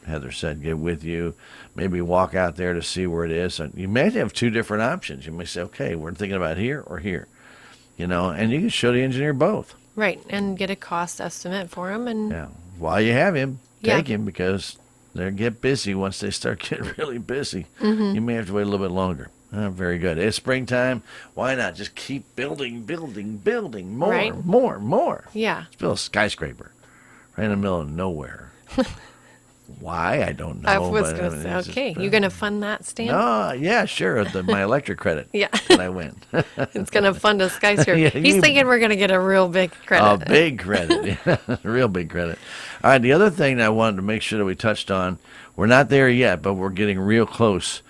Heather said, get with you, maybe walk out there to see where it is. And you may have two different options. You may say, okay, we're thinking about here or here, and you can show the engineer both. Right, and get a cost estimate for him. And Yeah, while you have him, take him, because they'll get busy once they start getting really busy. You may have to wait a little bit longer. Very good. It's springtime. Why not just keep building, more, Right. more. Yeah. Let's build a skyscraper right in the middle of nowhere. Why? I don't know. I was but, going to say, it's okay, just, you going to fund that, Stan? Oh, yeah, sure. My electric credit. Yeah. When I win. It's going to fund a skyscraper. Yeah, He's thinking we're going to get a real big credit. A big credit. Yeah, real big credit. All right, the other thing that I wanted to make sure that we touched on, we're not there yet, but we're getting real close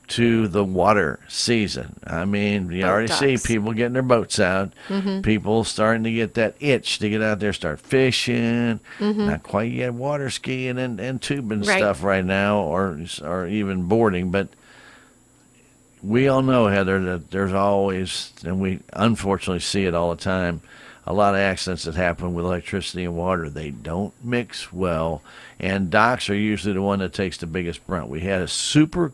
to the water season. I mean, you Boat already see docks. people getting their boats out. People starting to get that itch to get out there, start fishing. Not quite yet water skiing and tubing Right. stuff right now, or even boarding. But we all know, Heather, that there's always, and we unfortunately see it all the time, a lot of accidents that happen with electricity and water. They don't mix well, and docks are usually the one that takes the biggest brunt. We had a super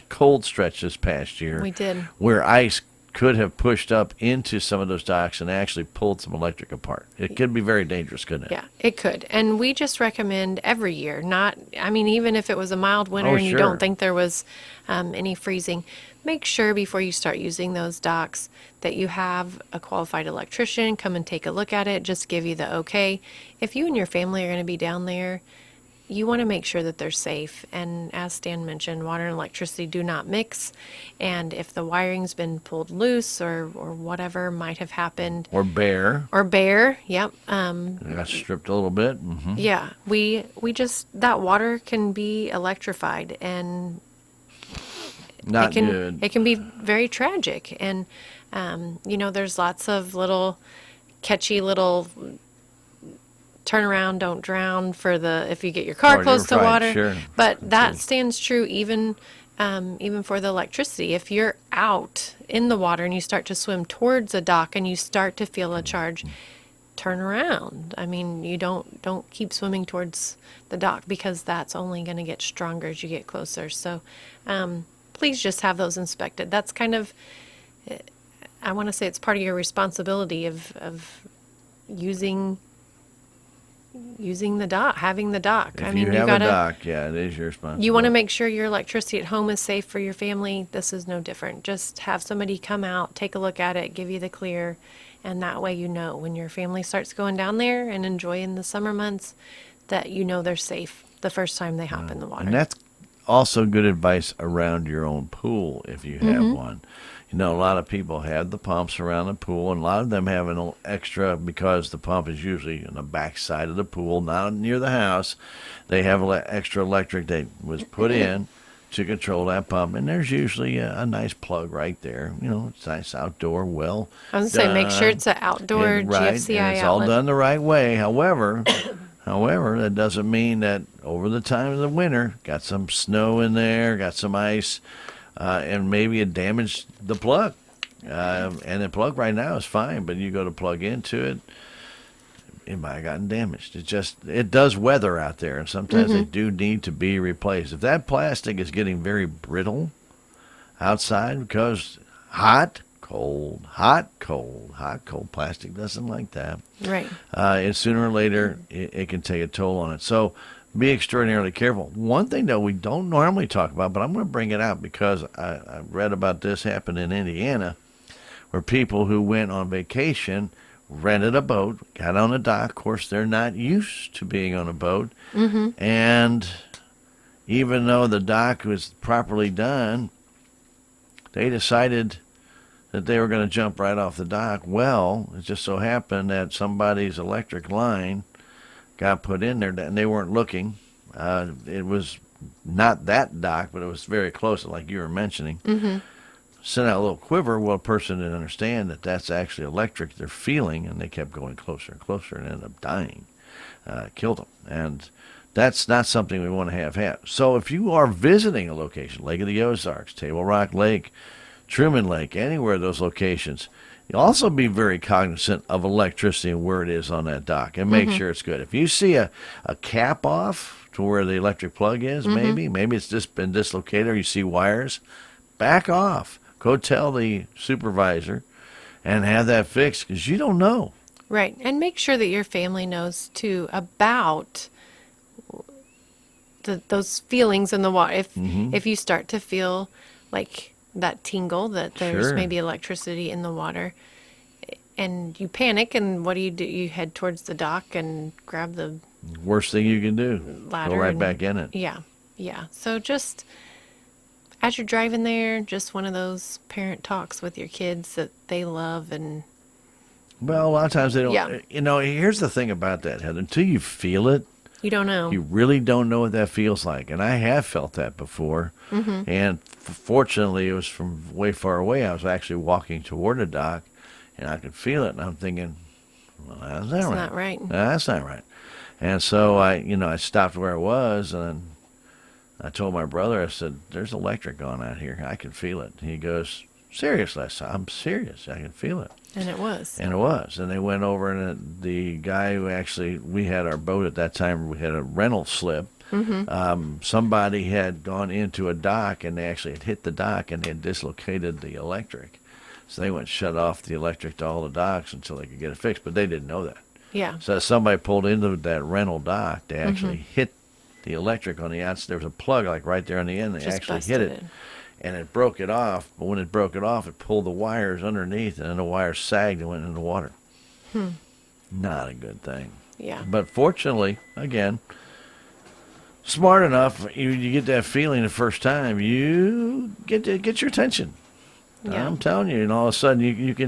cold stretch this past year. We did. Where ice could have pushed up into some of those docks and actually pulled some electric apart. It could be very dangerous, couldn't it? Yeah, it could. And we just recommend every year, even if it was a mild winter Oh, and you sure. don't think there was any freezing, make sure before you start using those docks that you have a qualified electrician come and take a look at it, just give you the okay. If you and your family are going to be down there, you want to make sure that they're safe. And as Stan mentioned, water and electricity do not mix. And if the wiring's been pulled loose or whatever might have happened, Or bare. yep. It got stripped a little bit. Yeah, we just, that water can be electrified, and Not it good. can be very tragic. And there's lots of little catchy little turn around, don't drown for if you get your car Oh, close you're to right, water. sure. But that stands true even for the electricity. If you're out in the water and you start to swim towards a dock and you start to feel a charge, turn around. I mean, you don't keep swimming towards the dock, because that's only going to get stronger as you get closer. So please just have those inspected. That's kind of, I want to say it's part of your responsibility of using the dock, having the dock. If you have a dock, yeah, it is your responsibility. You want to make sure your electricity at home is safe for your family. This is no different. Just have somebody come out, take a look at it, give you the clear, and that way when your family starts going down there and enjoying the summer months, that they're safe the first time they hop in the water. And that's also good advice around your own pool if you have one. A lot of people have the pumps around the pool, and a lot of them have an extra, because the pump is usually on the back side of the pool, not near the house. They have extra electric that was put in to control that pump, and there's usually a nice plug right there. It's nice outdoor, well I was going to say, make sure done. it's an outdoor And right, GFCI and it's all outlet. done the right way. However, that doesn't mean that over the time of the winter, got some snow in there, got some ice, and maybe it damaged the plug. And the plug right now is fine, but you go to plug into it, it might have gotten damaged. It does weather out there, and sometimes they do need to be replaced. If that plastic is getting very brittle outside because hot, cold, plastic doesn't like that. Right. And sooner or later, it can take a toll on it. So be extraordinarily careful. One thing that we don't normally talk about, but I'm going to bring it out because I read about this happen in Indiana, where people who went on vacation rented a boat, got on a dock. Of course, they're not used to being on a boat. And even though the dock was properly done, they decided that they were going to jump right off the dock. Well, it just so happened that somebody's electric line got put in there, and they weren't looking. It was not that dock, but it was very close, like you were mentioning. Sent out a little quiver. Well, a person didn't understand that that's actually electric they're feeling, and they kept going closer and closer and ended up dying. Killed them. And that's not something we want to have. So if you are visiting a location, Lake of the Ozarks, Table Rock Lake, Truman Lake, anywhere of those locations, you also be very cognizant of electricity and where it is on that dock, and make sure it's good. If you see a cap off to where the electric plug is, maybe it's just been dislocated, or you see wires, back off. Go tell the supervisor and have that fixed, because you don't know. Right. And make sure that your family knows too about those feelings in the water. If you start to feel like that tingle, that there's Sure. maybe electricity in the water, and you panic, and what do? You head towards the dock and grab the Worst thing you can do, ladder. go right and, back in it. Yeah. Yeah. So just as you're driving there, just one of those parent talks with your kids that they love. And Well, a lot of times they don't. Yeah. You know, here's the thing about that, Heather. Until you feel it, you don't know. you really don't know what that feels like. And I have felt that before. And fortunately, it was from way far away. I was actually walking toward the dock, and I could feel it. And I'm thinking, well, that's not It's right. not right. No, that's not right. And so I stopped where I was, and I told my brother, I said, "There's electric on out here. I can feel it." He goes, "Seriously?" I said, "I'm serious. I can feel it." And it was. And it was. And they went over, and the guy who actually, we had our boat at that time, we had a rental slip. Somebody had gone into a dock, and they actually had hit the dock, and they had dislocated the electric. So they went and shut off the electric to all the docks until they could get it fixed, but they didn't know that. Yeah. So as somebody pulled into that rental dock, they actually hit the electric on the outside. There was a plug like right there on the end. They Just actually busted hit it. it. And it broke it off. But when it broke it off, it pulled the wires underneath, and then the wires sagged and went into the water. Not a good thing. Yeah. But fortunately, again, smart enough, you get that feeling the first time, you get your attention. Yeah. I'm telling you, and all of a sudden it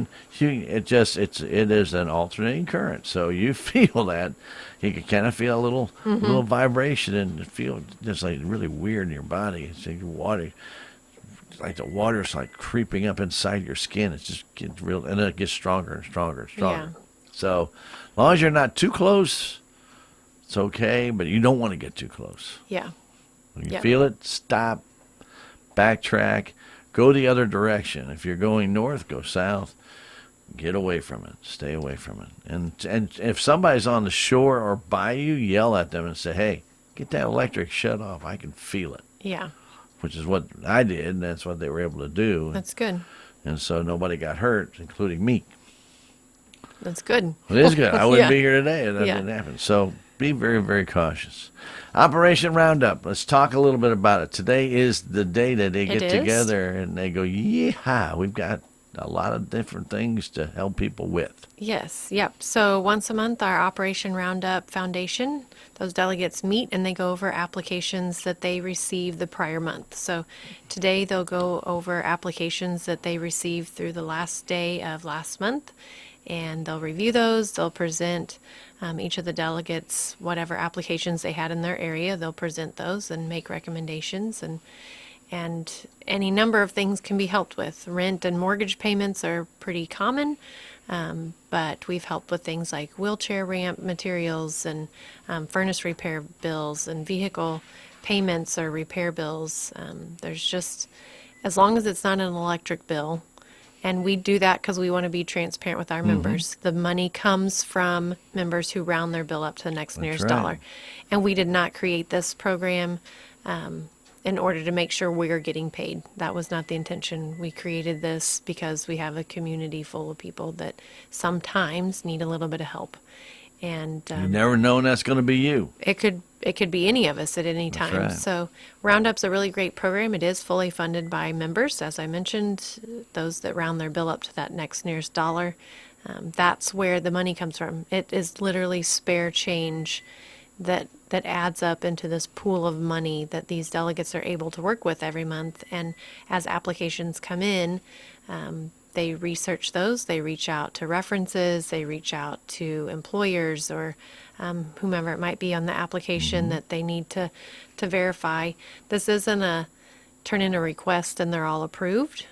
is an alternating current. So you feel that, you can kind of feel a little vibration, and feel just like really weird in your body. It's like water, like the water's like creeping up inside your skin. It just gets real, and then it gets stronger and stronger and stronger. Yeah. So as long as you're not too close, it's okay, but you don't want to get too close. Yeah. When you Yep. feel it, stop, backtrack, go the other direction. If you're going north, go south. Get away from it. Stay away from it. And if somebody's on the shore or by you, yell at them and say, "Hey, get that electric shut off. I can feel it." Yeah. Which is what I did, and that's what they were able to do. That's good. And so nobody got hurt, including me. That's good. It is good. I wouldn't Yeah. be here today if that Yeah. didn't happen. So be very, very cautious. Operation Roundup. Let's talk a little bit about it. Today is the day that they It get is. together and they go, "Yeah, we've got a lot of different things to help people with." Yes. Yep. So once a month, our Operation Roundup Foundation, those delegates meet and they go over applications that they received the prior month. So today they'll go over applications that they received through the last day of last month, and they'll review those. They'll present each of the delegates whatever applications they had in their area. They'll present those and make recommendations, and any number of things can be helped with. Rent and mortgage payments are pretty common, but we've helped with things like wheelchair ramp materials and furnace repair bills and vehicle payments or repair bills. There's just, as long as it's not an electric bill, and we do that because we want to be transparent with our members. The money comes from members who round their bill up to the next nearest right. dollar. And we did not create this program in order to make sure we're getting paid. That was not the intention. We created this because we have a community full of people that sometimes need a little bit of help. And You never know when that's going to be you. it could be any of us at any time. right. So Roundup's a really great program. It is fully funded by members, as I mentioned, those that round their bill up to that next nearest dollar. That's where the money comes from. It is literally spare change that adds up into this pool of money that these delegates are able to work with every month. And as applications come in, they research those, they reach out to references, they reach out to employers or whomever it might be on the application that they need to verify. This isn't a turn in a request and they're all approved.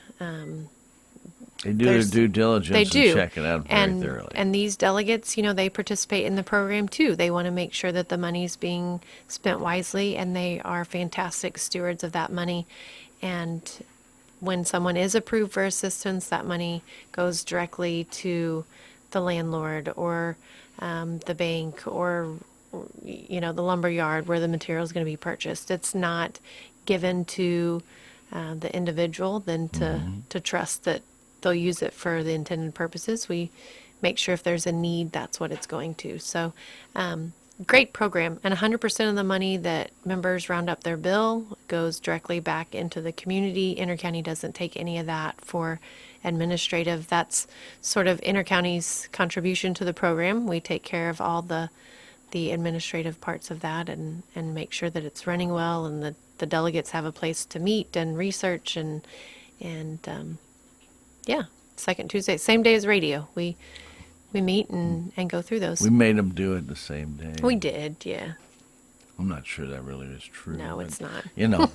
They do their due diligence They do. and check it out very thoroughly. And these delegates, they participate in the program too. They want to make sure that the money's being spent wisely, and they are fantastic stewards of that money. And when someone is approved for assistance, that money goes directly to the landlord or the bank or the lumber yard where the material is going to be purchased. It's not given to the individual then to trust that they'll use it for the intended purposes. We make sure if there's a need, that's what it's going to. So great program. And 100% of the money that members round up their bill goes directly back into the community. Intercounty doesn't take any of that for administrative. That's sort of Intercounty's contribution to the program. We take care of all the administrative parts of that and make sure that it's running well and that the delegates have a place to meet and research and second Tuesday, same day as radio. We meet and go through those. We made them do it the same day. We did, yeah. I'm not sure that really is true. No, it's not.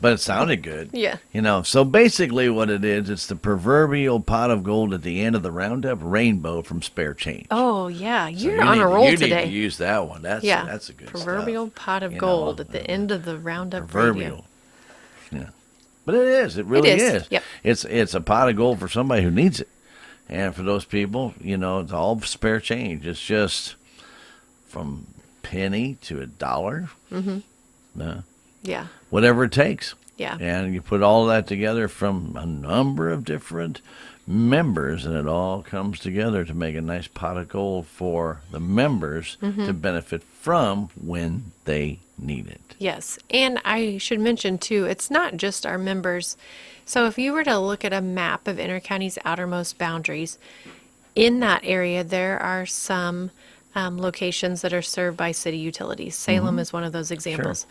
But it sounded good. Yeah. So basically what it is, it's the proverbial pot of gold at the end of the roundup rainbow from spare change. Oh, yeah. So You're on a roll you today. need to use that one. That's a good proverbial stuff. pot of gold at the end of the roundup Proverbial. radio. Yeah. But it is. It really is. Yep. It's a pot of gold for somebody who needs it. And for those people, it's all spare change. It's just from penny to $1. Mm-hmm. Yeah. Whatever it takes. Yeah. And you put all that together from a number of different members, and it all comes together to make a nice pot of gold for the members to benefit from when they need it. Yes. And I should mention, too, it's not just our members. So if you were to look at a map of Intercounty's outermost boundaries, in that area there are some locations that are served by city utilities. Salem is one of those examples.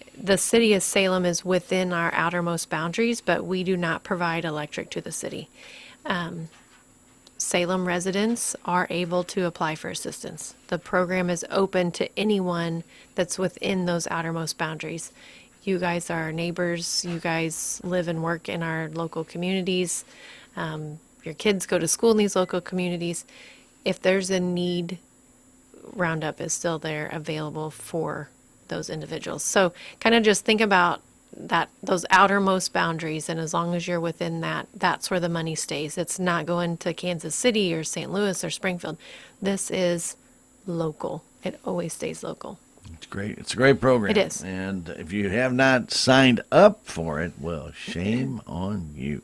Sure. The city of Salem is within our outermost boundaries, but we do not provide electric to the city. Salem residents are able to apply for assistance. The program is open to anyone that's within those outermost boundaries. You guys are our neighbors. You guys live and work in our local communities. Your kids go to school in these local communities. If there's a need, Roundup is still there available for those individuals. So kind of just think about those outermost boundaries, and as long as you're within that, that's where the money stays. It's not going to Kansas City or St. Louis or Springfield. This is local. It always stays local. It's great. It's a great program. It is. And if you have not signed up for it, well, shame on you.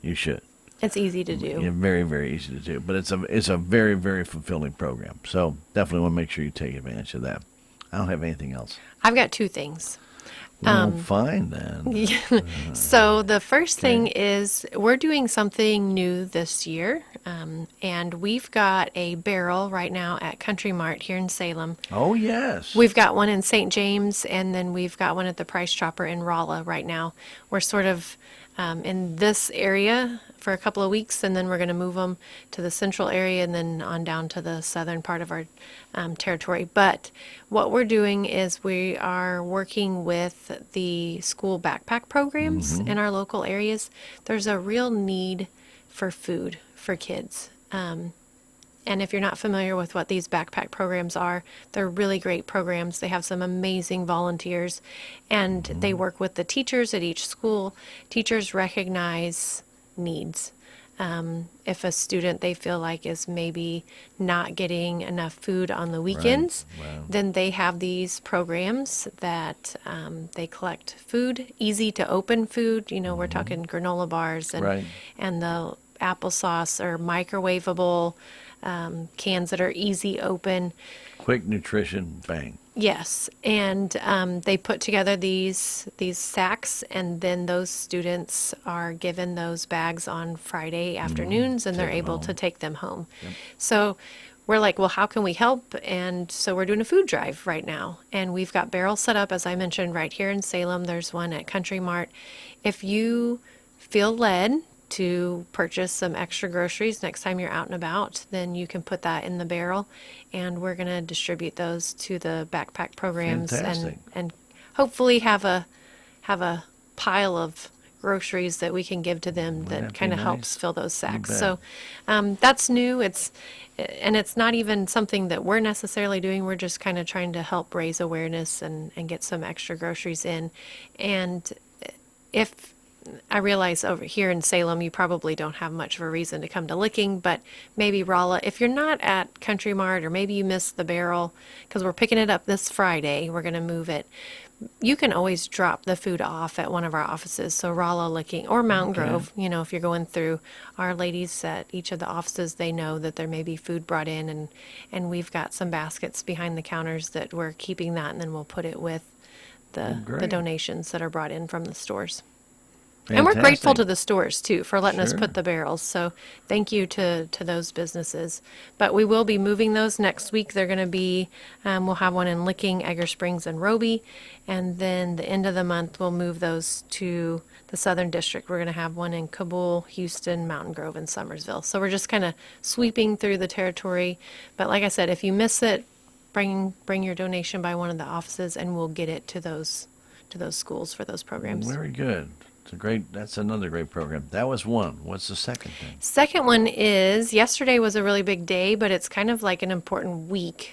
You should. It's easy to do. Yeah, very, very easy to do. But it's a very, very fulfilling program. So definitely want to make sure you take advantage of that. I don't have anything else. I've got two things. Well, fine then. So the first thing is we're doing something new this year, and we've got a barrel right now at Country Mart here in Salem. Oh, yes. We've got one in St. James, and then we've got one at the Price Chopper in Rolla right now. We're sort of in this area for a couple of weeks, and then we're going to move them to the central area and then on down to the southern part of our territory. But what we're doing is we are working with the school backpack programs in our local areas. There's a real need for food for kids. And if you're not familiar with what these backpack programs are, they're really great programs. They have some amazing volunteers, and they work with the teachers at each school. Teachers recognize needs. If a student they feel like is maybe not getting enough food on the weekends, then they have these programs that they collect food, easy to open food. We're talking granola bars and the applesauce or microwavable cans that are easy open. Quick nutrition, bang. Yes, and they put together these sacks, and then those students are given those bags on Friday afternoons, and they're able to take them home. Yep. So we're like, well, how can we help? And so we're doing a food drive right now, and we've got barrels set up, as I mentioned, right here in Salem. There's one at Country Mart. If you feel led to purchase some extra groceries next time you're out and about, then you can put that in the barrel, and we're going to distribute those to the backpack programs. Fantastic. and hopefully have a pile of groceries that we can give to them that kind of helps fill those sacks. So that's new. It's not even something that we're necessarily doing. We're just kind of trying to help raise awareness and get some extra groceries in. And if I realize over here in Salem, you probably don't have much of a reason to come to Licking, but maybe Rolla, if you're not at Country Mart or maybe you missed the barrel, because we're picking it up this Friday, we're going to move it. You can always drop the food off at one of our offices. So Rolla, Licking, or Mountain Grove, if you're going through, our ladies at each of the offices, they know that there may be food brought in, and we've got some baskets behind the counters that we're keeping that, and then we'll put it with the donations that are brought in from the stores. Fantastic. And we're grateful to the stores, too, for letting us put the barrels. So thank you to those businesses. But we will be moving those next week. They're going to be, we'll have one in Licking, Egger Springs, and Roby. And then the end of the month, we'll move those to the Southern District. We're going to have one in Kabul, Houston, Mountain Grove, and Summersville. So we're just kind of sweeping through the territory. But like I said, if you miss it, bring your donation by one of the offices, and we'll get it to those schools for those programs. Very good. That's another great program. That was one. What's the second thing? Second one is, yesterday was a really big day, but it's kind of like an important week.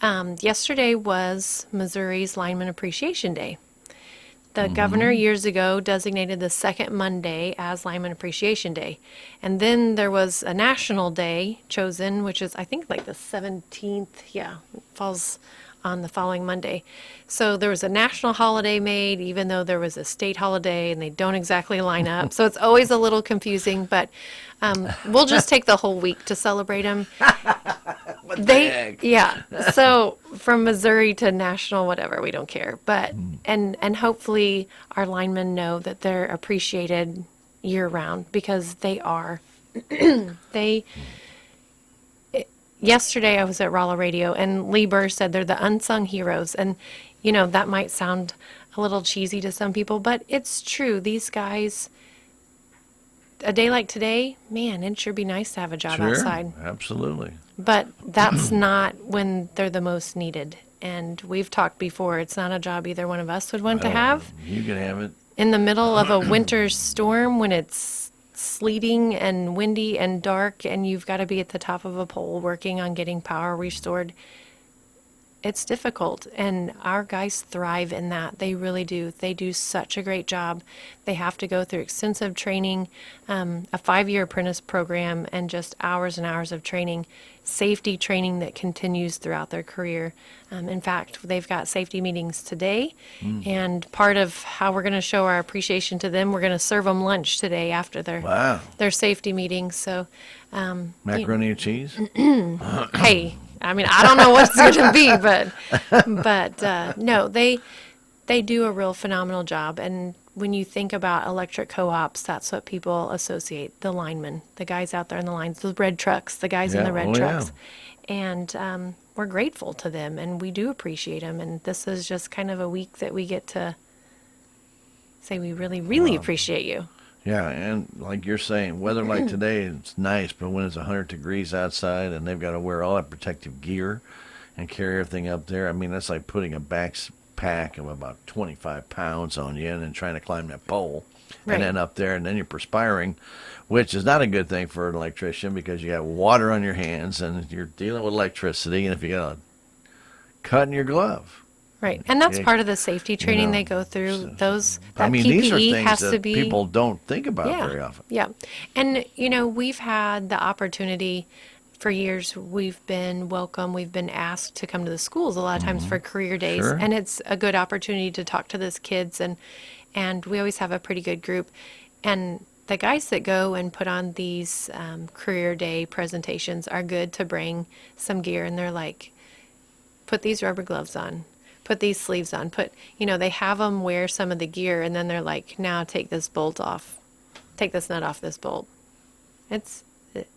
Yesterday was Missouri's Lineman Appreciation Day. The governor years ago designated the second Monday as Lineman Appreciation Day. And then there was a national day chosen, which is, I think, like the 17th. Yeah, falls on the following Monday. So there was a national holiday made, even though there was a state holiday, and they don't exactly line up. So it's always a little confusing, but we'll just take the whole week to celebrate them. What the heck? Yeah. So from Missouri to national, whatever, we don't care. But and hopefully our linemen know that they're appreciated year round, because they are. Yesterday I was at Rolla Radio, and Lee Burr said they're the unsung heroes. And, that might sound a little cheesy to some people, but it's true. These guys, a day like today, man, it'd sure be nice to have a job outside. Absolutely. But that's not when they're the most needed. And we've talked before, it's not a job either one of us would want to have. You can have it. In the middle of a winter storm, when it's sleeting and windy and dark, and you've got to be at the top of a pole working on getting power restored, it's difficult. And our guys thrive in that. They really do. They do such a great job. They have to go through extensive training, a 5-year apprentice program, and just hours and hours of training, safety training that continues throughout their career. In fact, they've got safety meetings today, and part of how we're going to show our appreciation to them, we're going to serve them lunch today after their safety meetings. So, macaroni and cheese. Hey, I mean, I don't know what it's going to be, but no, they do a real phenomenal job. And when you think about electric co-ops, that's what people associate, the linemen, the guys out there in the lines, the red trucks, the guys in the red trucks. Yeah. And we're grateful to them, and we do appreciate them. And this is just kind of a week that we get to say we really, really appreciate you. Yeah, and like you're saying, weather like today, it's nice, but when it's 100 degrees outside and they've got to wear all that protective gear and carry everything up there, I mean, that's like putting a backpack of about 25 pounds on you and then trying to climb that pole. Right. And then up there, and then you're perspiring, which is not a good thing for an electrician, because you got water on your hands and you're dealing with electricity, and if you got a cut in your glove. Right, and that's part of the safety training they go through. That PPE these are things has that to be, people don't think about very often. Yeah, and we've had the opportunity for years. We've been welcome. We've been asked to come to the schools a lot of times for career days, and it's a good opportunity to talk to those kids. And we always have a pretty good group. And the guys that go and put on these career day presentations are good to bring some gear, and they're like, put these rubber gloves on. Put these sleeves on, they have them wear some of the gear, and then they're like, now take this bolt off. Take this nut off this bolt. It's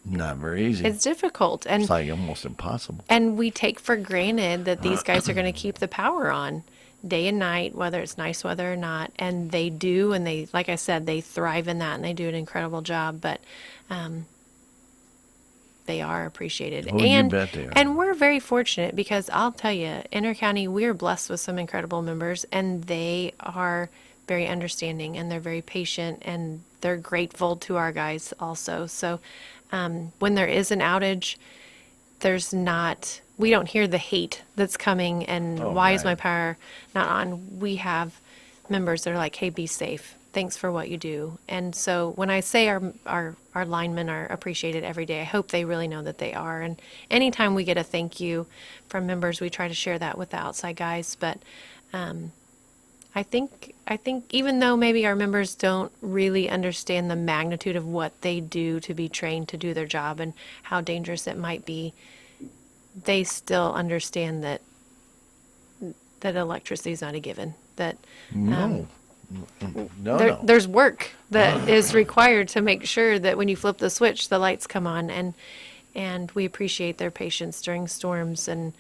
not very easy. It's difficult. And it's like almost impossible. And we take for granted that these guys are going to keep the power on day and night, whether it's nice weather or not. And they do, and they, like I said, they thrive in that, and they do an incredible job. But they are appreciated. Oh, and, you bet they are. And we're very fortunate, because I'll tell you, Intercounty, we're blessed with some incredible members, and they are very understanding, and they're very patient, and they're grateful to our guys also. So when there is an outage, we don't hear the hate that's coming, and why is my power not on? We have members that are like, hey, be safe. thanks for what you do. And so when I say our linemen are appreciated every day, I hope they really know that they are. And anytime we get a thank you from members, we try to share that with the outside guys. But I think even though maybe our members don't really understand the magnitude of what they do to be trained to do their job and how dangerous it might be, they still understand that electricity is not a given. That No. there's work that is required to make sure that when you flip the switch, the lights come on, and we appreciate their patience during storms and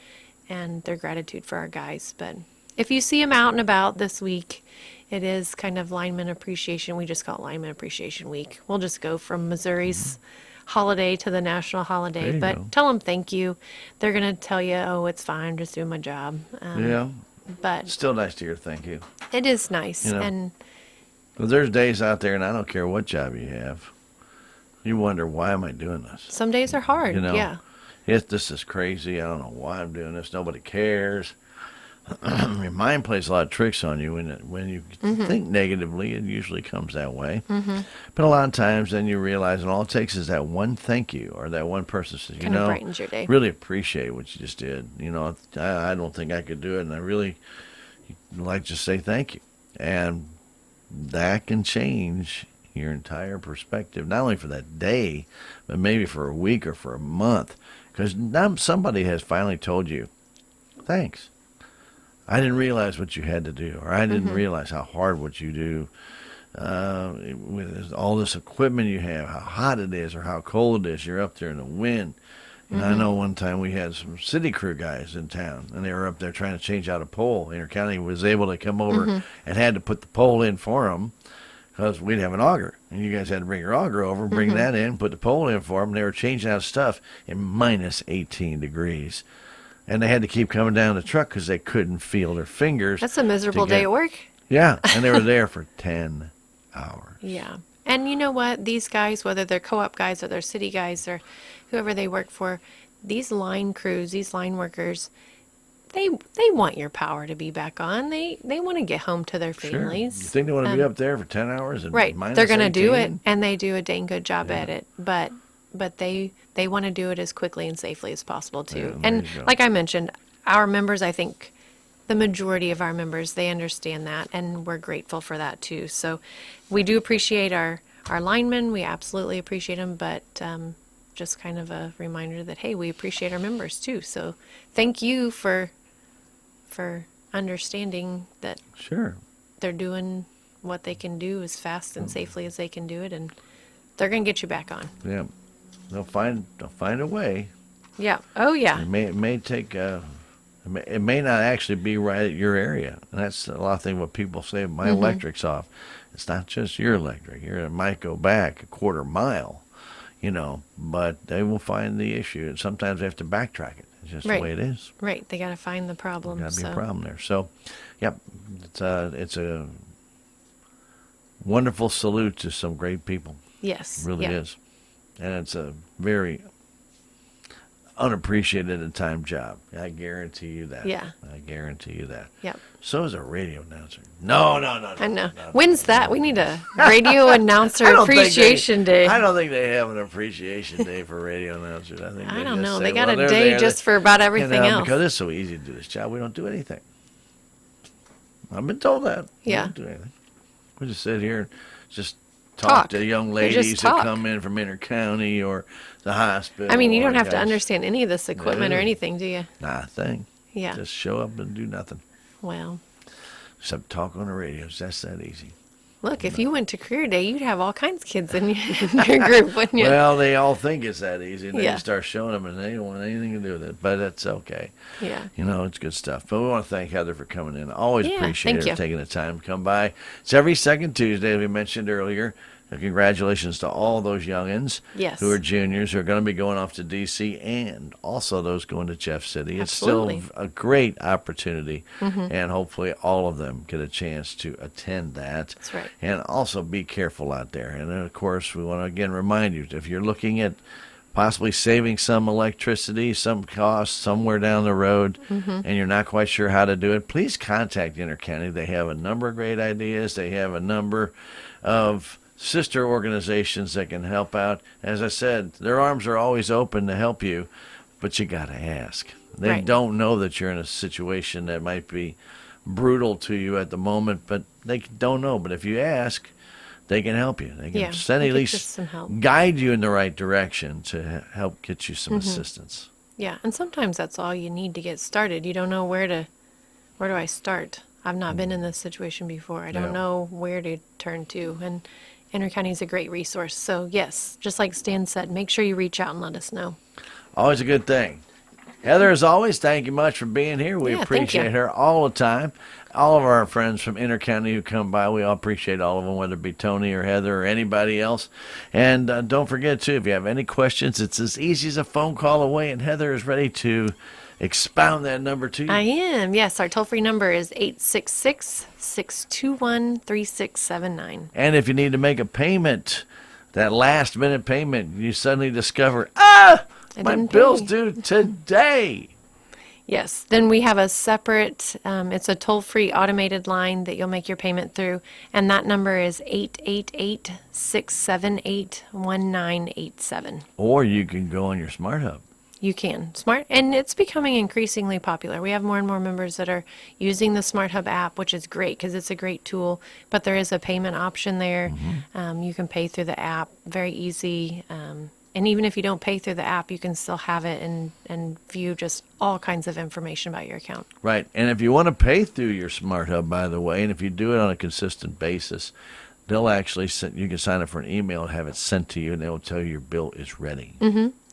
their gratitude for our guys. But if you see them out and about this week, it is kind of Lineman Appreciation. We just call it Lineman Appreciation Week. We'll just go from Missouri's holiday to the national holiday, but tell them thank you. They're going to tell you, oh, it's fine, I'm just doing my job. But Still nice to hear thank you. it is nice. And Well, there's days out there, and I don't care what job you have, you wonder, why am I doing this? some days are hard. Yeah. This is crazy. I don't know why I'm doing this. Nobody cares. Your mind plays a lot of tricks on you when you think negatively. It usually comes that way. But a lot of times, then you realize, and all it takes is that one thank you, or that one person says, Kind of brightens your day. really appreciate what you just did. I don't think I could do it, and I really like to say thank you. And that can change your entire perspective, not only for that day, but maybe for a week or for a month. Because now somebody has finally told you, thanks. I didn't realize what you had to do, or I didn't realize how hard what you do with all this equipment you have, how hot it is or how cold it is. You're up there in the wind. And I know one time we had some city crew guys in town, and they were up there trying to change out a pole. Intercounty was able to come over and had to put the pole in for them because we'd have an auger. And you guys had to bring your auger over, bring that in, put the pole in for them. They were changing out stuff in minus 18 degrees. And they had to keep coming down the truck because they couldn't feel their fingers. That's a miserable day at work. Yeah, and they were there for 10 hours. Yeah. And you know what? These guys, whether they're co-op guys or they're city guys or whoever they work for, these line crews, these line workers, they want your power to be back on. They want to get home to their families. Sure. You think they want to be up there for 10 hours? And right. minus They're going to 18? do it, and they do a dang good job at it. But they want to do it as quickly and safely as possible, too. Yeah, and like I mentioned, our members, I think the majority of our members, they understand that, and we're grateful for that, too. So we do appreciate our linemen. We absolutely appreciate them, but just kind of a reminder that, hey, we appreciate our members, too. So thank you for understanding that they're doing what they can do as fast and safely as they can do it, and they're going to get you back on. Yeah. They'll find a way. Yeah. Oh, yeah. It may take it may not actually be right at your area. And that's a lot of things what people say, my electric's off. It's not just your electric. It might go back a quarter mile, but they will find the issue. And sometimes they have to backtrack it. It's just the way it is. Right. They got to find the problem. Got to be a problem there. So, yep, it's a wonderful salute to some great people. Yes. It really is. And it's a very unappreciated at time job. I guarantee you that. Yeah. I guarantee you that. Yep. So is a radio announcer. No. I know. When's that? We need a radio announcer appreciation day. I don't think they have an appreciation day for radio announcers. I don't know. They got a day just for about everything else. Because it's so easy to do this job, we don't do anything. I've been told that. We don't do anything. We just sit here and just talk to young ladies that come in from Intercounty or the hospital. I mean, you don't have to understand any of this equipment or anything, do you? Nothing. Yeah. Just show up and do nothing. Well. Except talk on the radio. That's that easy. Look, if you went to career day, you'd have all kinds of kids in your group, wouldn't you? Well, they all think it's that easy, and then you start showing them, and they don't want anything to do with it. But it's okay. Yeah. It's good stuff. But we want to thank Heather for coming in. Always appreciate her taking the time to come by. It's every second Tuesday, as we mentioned earlier. Congratulations to all those youngins who are juniors who are going to be going off to D.C. and also those going to Jeff City. Absolutely. It's still a great opportunity, and hopefully all of them get a chance to attend that. That's right. And also be careful out there. And, of course, we want to, again, remind you, if you're looking at possibly saving some electricity, some cost somewhere down the road, and you're not quite sure how to do it, please contact Intercounty. They have a number of great ideas. They have a number of sister organizations that can help out. As I said, their arms are always open to help you, but you got to ask. They Right. don't know that you're in a situation that might be brutal to you at the moment, but they don't know. But if you ask, they can help you. They can Yeah, send they at get least just some help. guide you in the right direction to help get you some assistance. Yeah, and sometimes that's all you need to get started. You don't know where do I start? I've not been in this situation before. I Yeah. don't know where to turn to, and Intercounty is a great resource. So yes, just like Stan said, make sure you reach out and let us know. Always a good thing. Heather, as always, thank you much for being here. We Yeah, thank you. appreciate her all the time. All of our friends from Intercounty who come by, we all appreciate all of them, whether it be Tony or Heather or anybody else. And don't forget, too, if you have any questions, it's as easy as a phone call away, and Heather is ready to expound that number to you. I am. Yes, our toll-free number is 866-621-3679. And if you need to make a payment, that last-minute payment, you suddenly discover, I my didn't bill's pay. due today. Yes, then we have a separate, it's a toll-free automated line that you'll make your payment through, and that number is 888-678-1987. Or you can go on your Smart Hub. You can. Smart, and it's becoming increasingly popular. We have more and more members that are using the Smart Hub app, which is great because it's a great tool, but there is a payment option there. You can pay through the app, very easy. And even if you don't pay through the app, you can still have it and view just all kinds of information about your account. Right. And if you want to pay through your Smart Hub, by the way, and if you do it on a consistent basis, they'll actually send, you can sign up for an email and have it sent to you, and they'll tell you your bill is ready.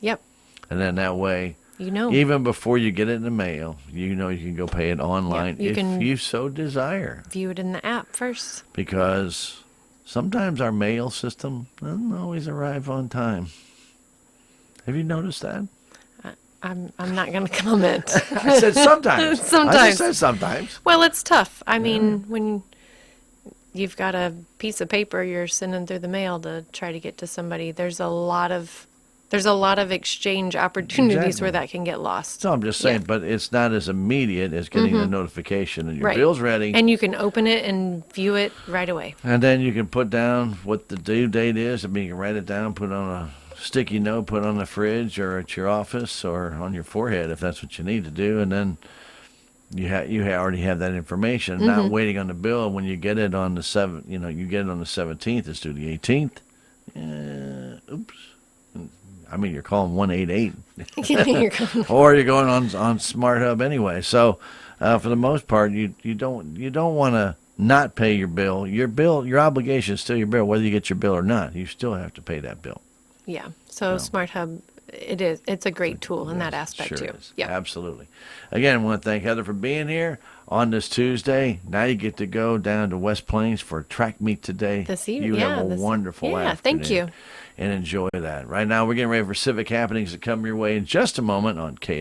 Yep. And then that way, You know. even before you get it in the mail, you know you can go pay it online you if can- you so desire. View it in the app first. Because sometimes our mail system doesn't always arrive on time. Have you noticed that? I'm not going to comment. I said sometimes. I Sometimes. just said sometimes. Well, it's tough. I mean, when you've got a piece of paper you're sending through the mail to try to get to somebody, there's a lot of exchange opportunities Exactly. where that can get lost. So I'm just saying, Yeah. but it's not as immediate as getting the notification and your Right. bill's ready. And you can open it and view it right away. And then you can put down what the due date is. I mean, you can write it down, put it on a sticky note, put it on the fridge or at your office or on your forehead if that's what you need to do. And then you already have that information. Not waiting on the bill when you get it on the 7th. You know, you get it on the 17th. It's due the 18th. Oops. I mean, you're calling 188. Or you're going on Smart Hub anyway. So for the most part, you don't want to not pay your bill. Your obligation is still your bill, whether you get your bill or not. You still have to pay that bill. Yeah. So Smart Hub, it's a great tool in that aspect Sure too. is. Yeah. Absolutely. Again, I want to thank Heather for being here on this Tuesday. Now you get to go down to West Plains for a track meet today. This evening. You Yeah, have a wonderful afternoon. Thank you. And enjoy that. Right now, we're getting ready for civic happenings to come your way in just a moment on KSMO.